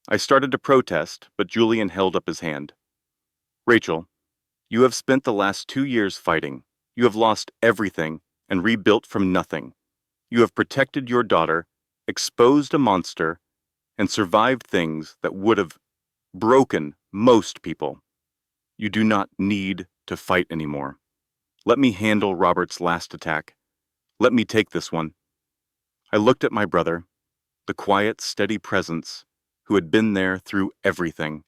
I started to protest, but Julian held up his hand. Rachel, you have spent the last 2 years fighting. You have lost everything and rebuilt from nothing. You have protected your daughter, exposed a monster, and survived things that would have broken most people. You do not need to fight anymore. Let me handle Robert's last attack. Let me take this one. I looked at my brother, the quiet, steady presence who had been there through everything,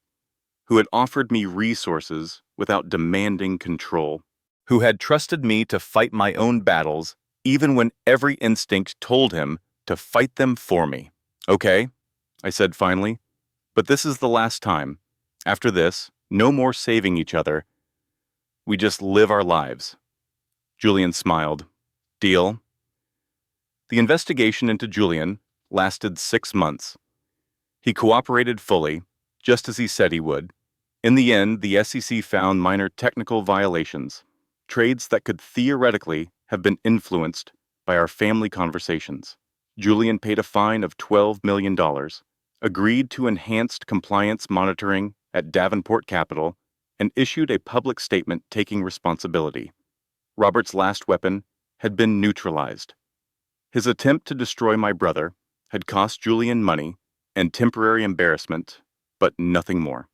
who had offered me resources without demanding control, who had trusted me to fight my own battles even when every instinct told him to fight them for me. Okay, I said finally, but this is the last time. After this, no more saving each other. We just live our lives. Julian smiled. Deal? The investigation into Julian lasted 6 months. He cooperated fully, just as he said he would. In the end, the SEC found minor technical violations, trades that could theoretically have been influenced by our family conversations. Julian paid a fine of $12 million, agreed to enhanced compliance monitoring at Davenport Capital, and issued a public statement taking responsibility. Robert's last weapon had been neutralized. His attempt to destroy my brother had cost Julian money and temporary embarrassment, but nothing more.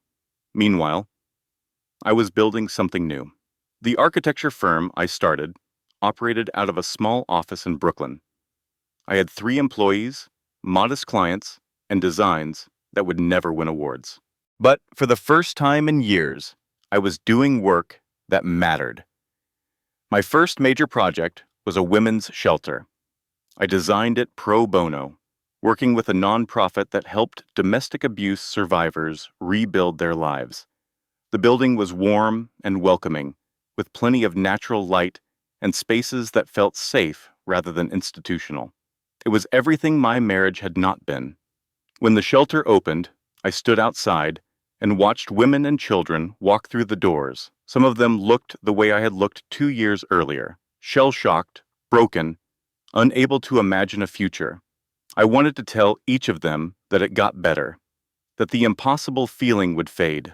Meanwhile, I was building something new. The architecture firm I started operated out of a small office in Brooklyn. I had 3 employees, modest clients, and designs that would never win awards. But for the first time in years, I was doing work that mattered. My first major project was a women's shelter. I designed it pro bono, working with a nonprofit that helped domestic abuse survivors rebuild their lives. The building was warm and welcoming, with plenty of natural light and spaces that felt safe rather than institutional. It was everything my marriage had not been. When the shelter opened, I stood outside and watched women and children walk through the doors. Some of them looked the way I had looked 2 years earlier, shell-shocked, broken, unable to imagine a future. I wanted to tell each of them that it got better, that the impossible feeling would fade,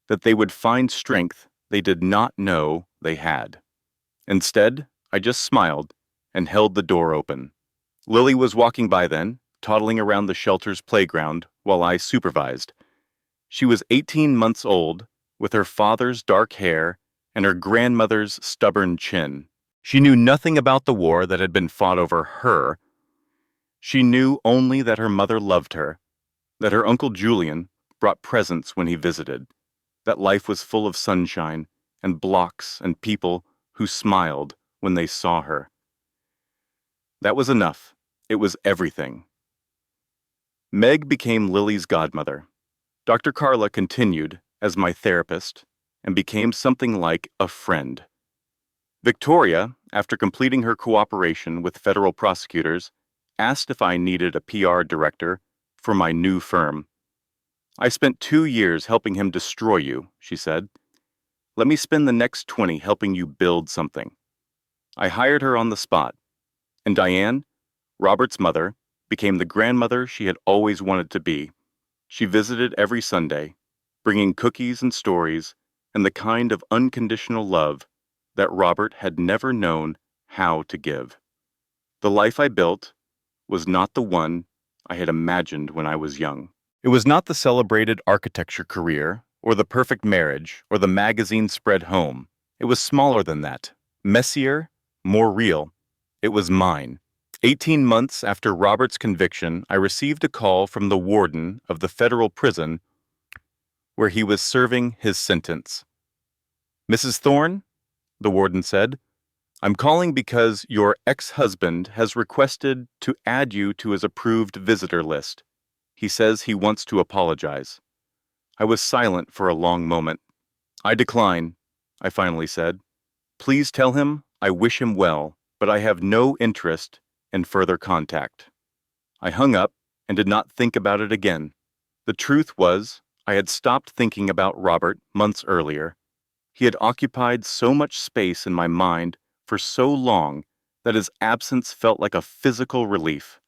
that they would find strength they did not know they had. Instead, I just smiled and held the door open. Lily was walking by then, toddling around the shelter's playground while I supervised. She was 18 months old, with her father's dark hair and her grandmother's stubborn chin. She knew nothing about the war that had been fought over her. She knew only that her mother loved her, that her Uncle Julian brought presents when he visited, that life was full of sunshine and blocks and people who smiled when they saw her. That was enough. It was everything. Meg became Lily's godmother. Dr. Carla continued as my therapist and became something like a friend. Victoria, after completing her cooperation with federal prosecutors, asked if I needed a PR director for my new firm. I spent 2 years helping him destroy you, she said. Let me spend the next 20 helping you build something. I hired her on the spot, and Diane, Robert's mother, became the grandmother she had always wanted to be. She visited every Sunday, bringing cookies and stories and the kind of unconditional love that Robert had never known how to give. The life I built was not the one I had imagined when I was young. It was not the celebrated architecture career, or the perfect marriage, or the magazine spread home. It was smaller than that, messier, more real. It was mine. 18 months after Robert's conviction, I received a call from the warden of the federal prison where he was serving his sentence. "Mrs. Thorne," the warden said, "I'm calling because your ex-husband has requested to add you to his approved visitor list. He says he wants to apologize." I was silent for a long moment. "I decline," I finally said. "Please tell him I wish him well, but I have no interest in further contact." I hung up and did not think about it again. The truth was, I had stopped thinking about Robert months earlier. He had occupied so much space in my mind for so long that his absence felt like a physical relief.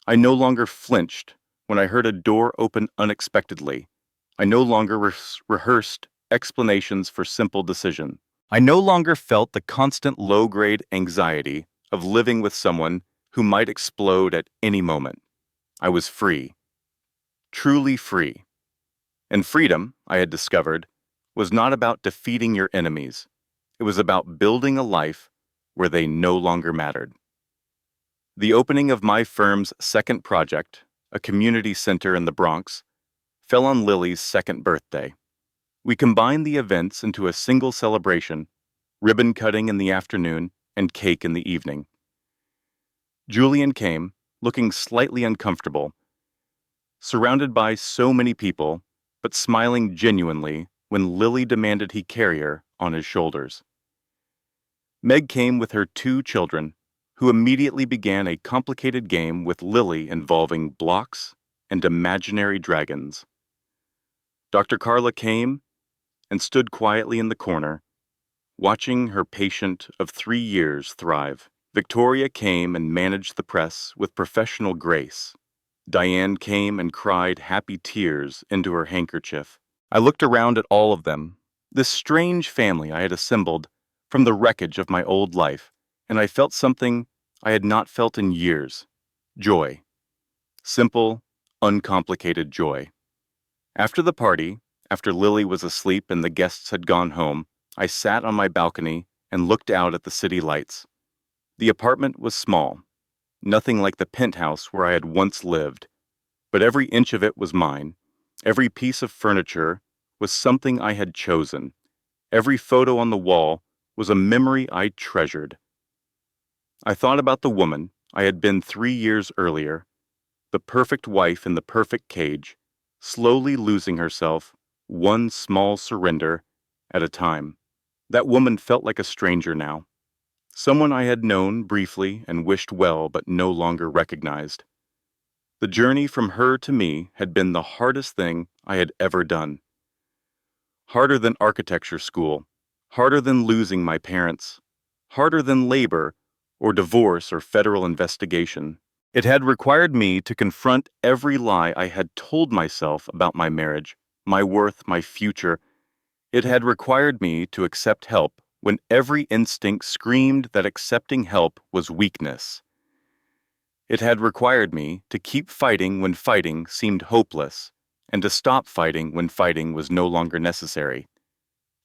I no longer flinched when I heard a door open unexpectedly. I no longer rehearsed explanations for simple decision. I no longer felt the constant low-grade anxiety of living with someone who might explode at any moment. I was free, truly free. And freedom, I had discovered, was not about defeating your enemies. It was about building a life where they no longer mattered. The opening of my firm's second project, a community center in the Bronx, fell on Lily's second birthday. We combined the events into a single celebration, ribbon cutting in the afternoon and cake in the evening. Julian came, looking slightly uncomfortable, surrounded by so many people, but smiling genuinely when Lily demanded he carry her on his shoulders. Meg came with her 2 children, who immediately began a complicated game with Lily involving blocks and imaginary dragons. Dr. Carla came and stood quietly in the corner, watching her patient of 3 years thrive. Victoria came and managed the press with professional grace. Diane came and cried happy tears into her handkerchief. I looked around at all of them, this strange family I had assembled from the wreckage of my old life, and I felt something I had not felt in years. Joy. Simple, uncomplicated joy. After the party, after Lily was asleep and the guests had gone home, I sat on my balcony and looked out at the city lights. The apartment was small, nothing like the penthouse where I had once lived, but every inch of it was mine. Every piece of furniture was something I had chosen. Every photo on the wall was a memory I treasured. I thought about the woman I had been 3 years earlier, the perfect wife in the perfect cage, slowly losing herself, one small surrender at a time. That woman felt like a stranger now, someone I had known briefly and wished well but no longer recognized. The journey from her to me had been the hardest thing I had ever done. Harder than architecture school, harder than losing my parents, harder than labor or divorce or federal investigation. It had required me to confront every lie I had told myself about my marriage, my worth, my future. It had required me to accept help when every instinct screamed that accepting help was weakness. It had required me to keep fighting when fighting seemed hopeless, and to stop fighting when fighting was no longer necessary.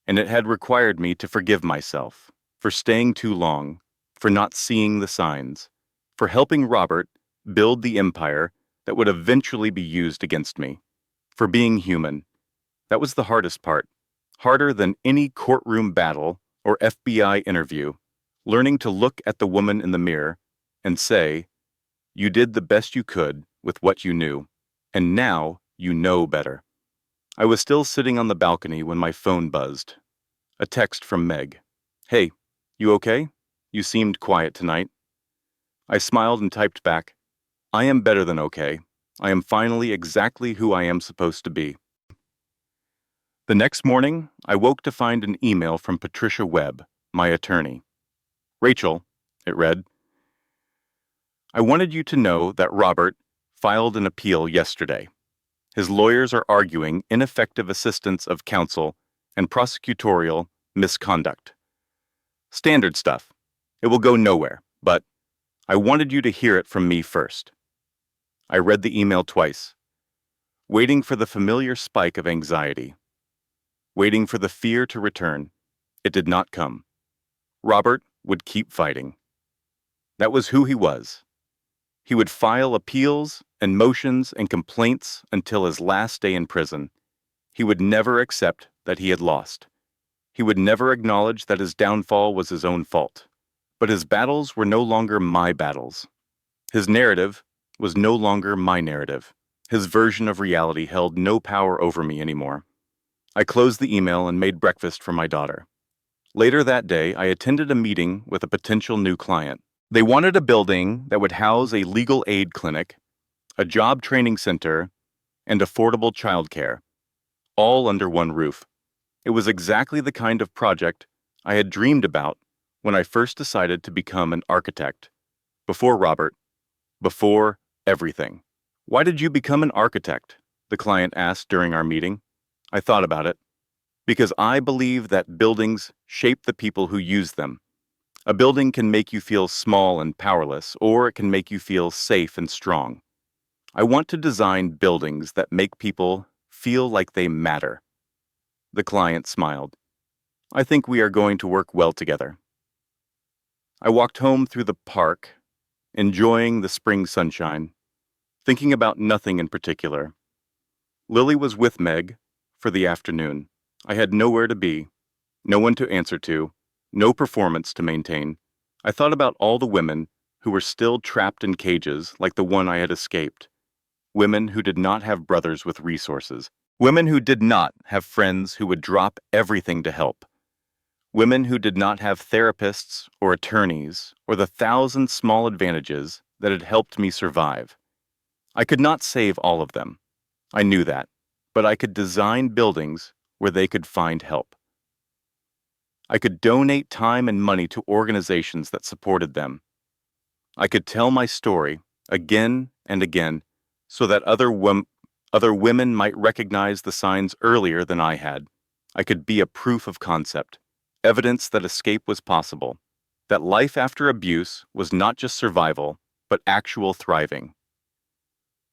And it had required me to forgive myself for staying too long, for not seeing the signs, for helping Robert build the empire that would eventually be used against me, for being human. That was the hardest part, harder than any courtroom battle or FBI interview, learning to look at the woman in the mirror and say, "You did the best you could with what you knew, and now you know better." I was still sitting on the balcony when my phone buzzed. A text from Meg. "Hey, you okay? You seemed quiet tonight." I smiled and typed back, "I am better than okay. I am finally exactly who I am supposed to be." The next morning, I woke to find an email from Patricia Webb, my attorney. "Rachel," it read, "I wanted you to know that Robert filed an appeal yesterday. His lawyers are arguing ineffective assistance of counsel and prosecutorial misconduct. Standard stuff. It will go nowhere, but I wanted you to hear it from me first." I read the email twice, waiting for the familiar spike of anxiety, waiting for the fear to return. It did not come. Robert would keep fighting. That was who he was. He would file appeals and motions and complaints until his last day in prison. He would never accept that he had lost. He would never acknowledge that his downfall was his own fault. But his battles were no longer my battles. His narrative was no longer my narrative. His version of reality held no power over me anymore. I closed the email and made breakfast for my daughter. Later that day, I attended a meeting with a potential new client. They wanted a building that would house a legal aid clinic, a job training center, and affordable childcare, all under one roof. It was exactly the kind of project I had dreamed about when I first decided to become an architect. Before Robert, before everything. "Why did you become an architect?" the client asked during our meeting. I thought about it. Because I believe that buildings shape the people who use them. A building can make you feel small and powerless, or it can make you feel safe and strong. I want to design buildings that make people feel like they matter. The client smiled. "I think we are going to work well together." I walked home through the park, enjoying the spring sunshine, thinking about nothing in particular. Lily was with Meg for the afternoon. I had nowhere to be, no one to answer to, no performance to maintain. I thought about all the women who were still trapped in cages like the one I had escaped. Women who did not have brothers with resources. Women who did not have friends who would drop everything to help. Women who did not have therapists or attorneys or the 1,000 small advantages that had helped me survive. I could not save all of them. I knew that, but I could design buildings where they could find help. I could donate time and money to organizations that supported them. I could tell my story again and again so that other women might recognize the signs earlier than I had. I could be a proof of concept, evidence that escape was possible, that life after abuse was not just survival, but actual thriving.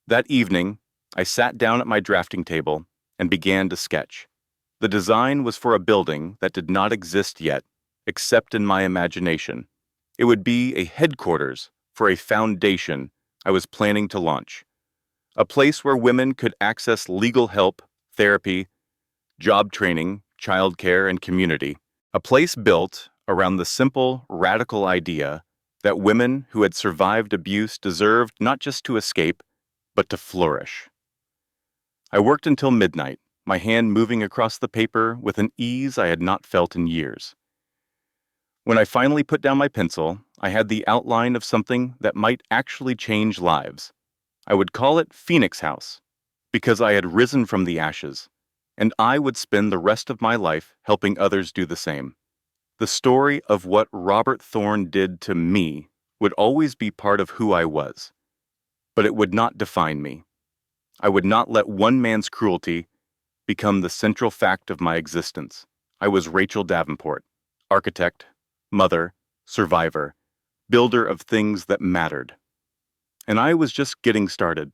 That evening, I sat down at my drafting table and began to sketch. The design was for a building that did not exist yet, except in my imagination. It would be a headquarters for a foundation I was planning to launch. A place where women could access legal help, therapy, job training, childcare, and community. A place built around the simple, radical idea that women who had survived abuse deserved not just to escape, but to flourish. I worked until midnight, my hand moving across the paper with an ease I had not felt in years. When I finally put down my pencil, I had the outline of something that might actually change lives. I would call it Phoenix House, because I had risen from the ashes, and I would spend the rest of my life helping others do the same. The story of what Robert Thorne did to me would always be part of who I was, but it would not define me. I would not let one man's cruelty become the central fact of my existence. I was Rachel Davenport, architect, mother, survivor, builder of things that mattered. And I was just getting started.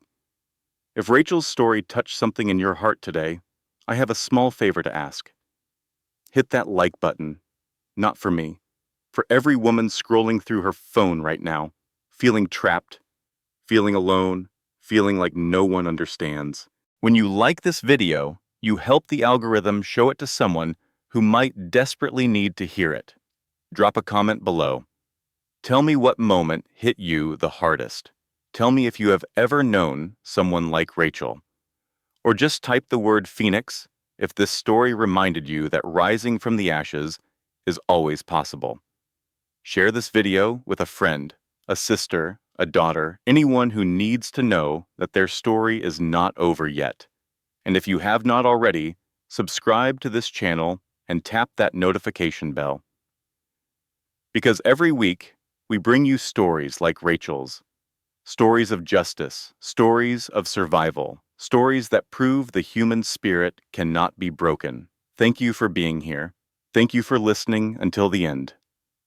If Rachel's story touched something in your heart today, I have a small favor to ask. Hit that like button, not for me, for every woman scrolling through her phone right now, feeling trapped, feeling alone, feeling like no one understands. When you like this video, you help the algorithm show it to someone who might desperately need to hear it. Drop a comment below. Tell me what moment hit you the hardest. Tell me if you have ever known someone like Rachel. Or just type the word Phoenix if this story reminded you that rising from the ashes is always possible. Share this video with a friend, a sister, a daughter, anyone who needs to know that their story is not over yet. And if you have not already, subscribe to this channel and tap that notification bell. Because every week, we bring you stories like Rachel's. Stories of justice, stories of survival, stories that prove the human spirit cannot be broken. Thank you for being here. Thank you for listening until the end.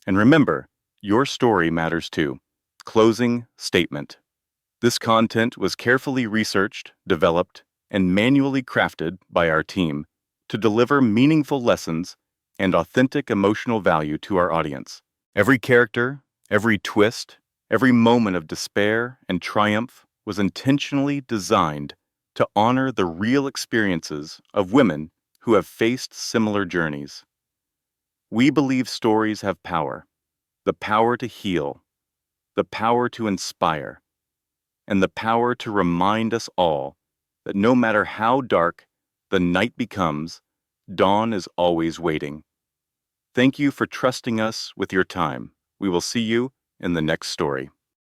And remember, your story matters too. Closing statement. This content was carefully researched, developed, and manually crafted by our team to deliver meaningful lessons and authentic emotional value to our audience. Every character, every twist, Every moment of despair and triumph was intentionally designed to honor the real experiences of women who have faced similar journeys. We believe stories have power, the power to heal, the power to inspire, and the power to remind us all that no matter how dark the night becomes, dawn is always waiting. Thank you for trusting us with your time. We will see you in the next story.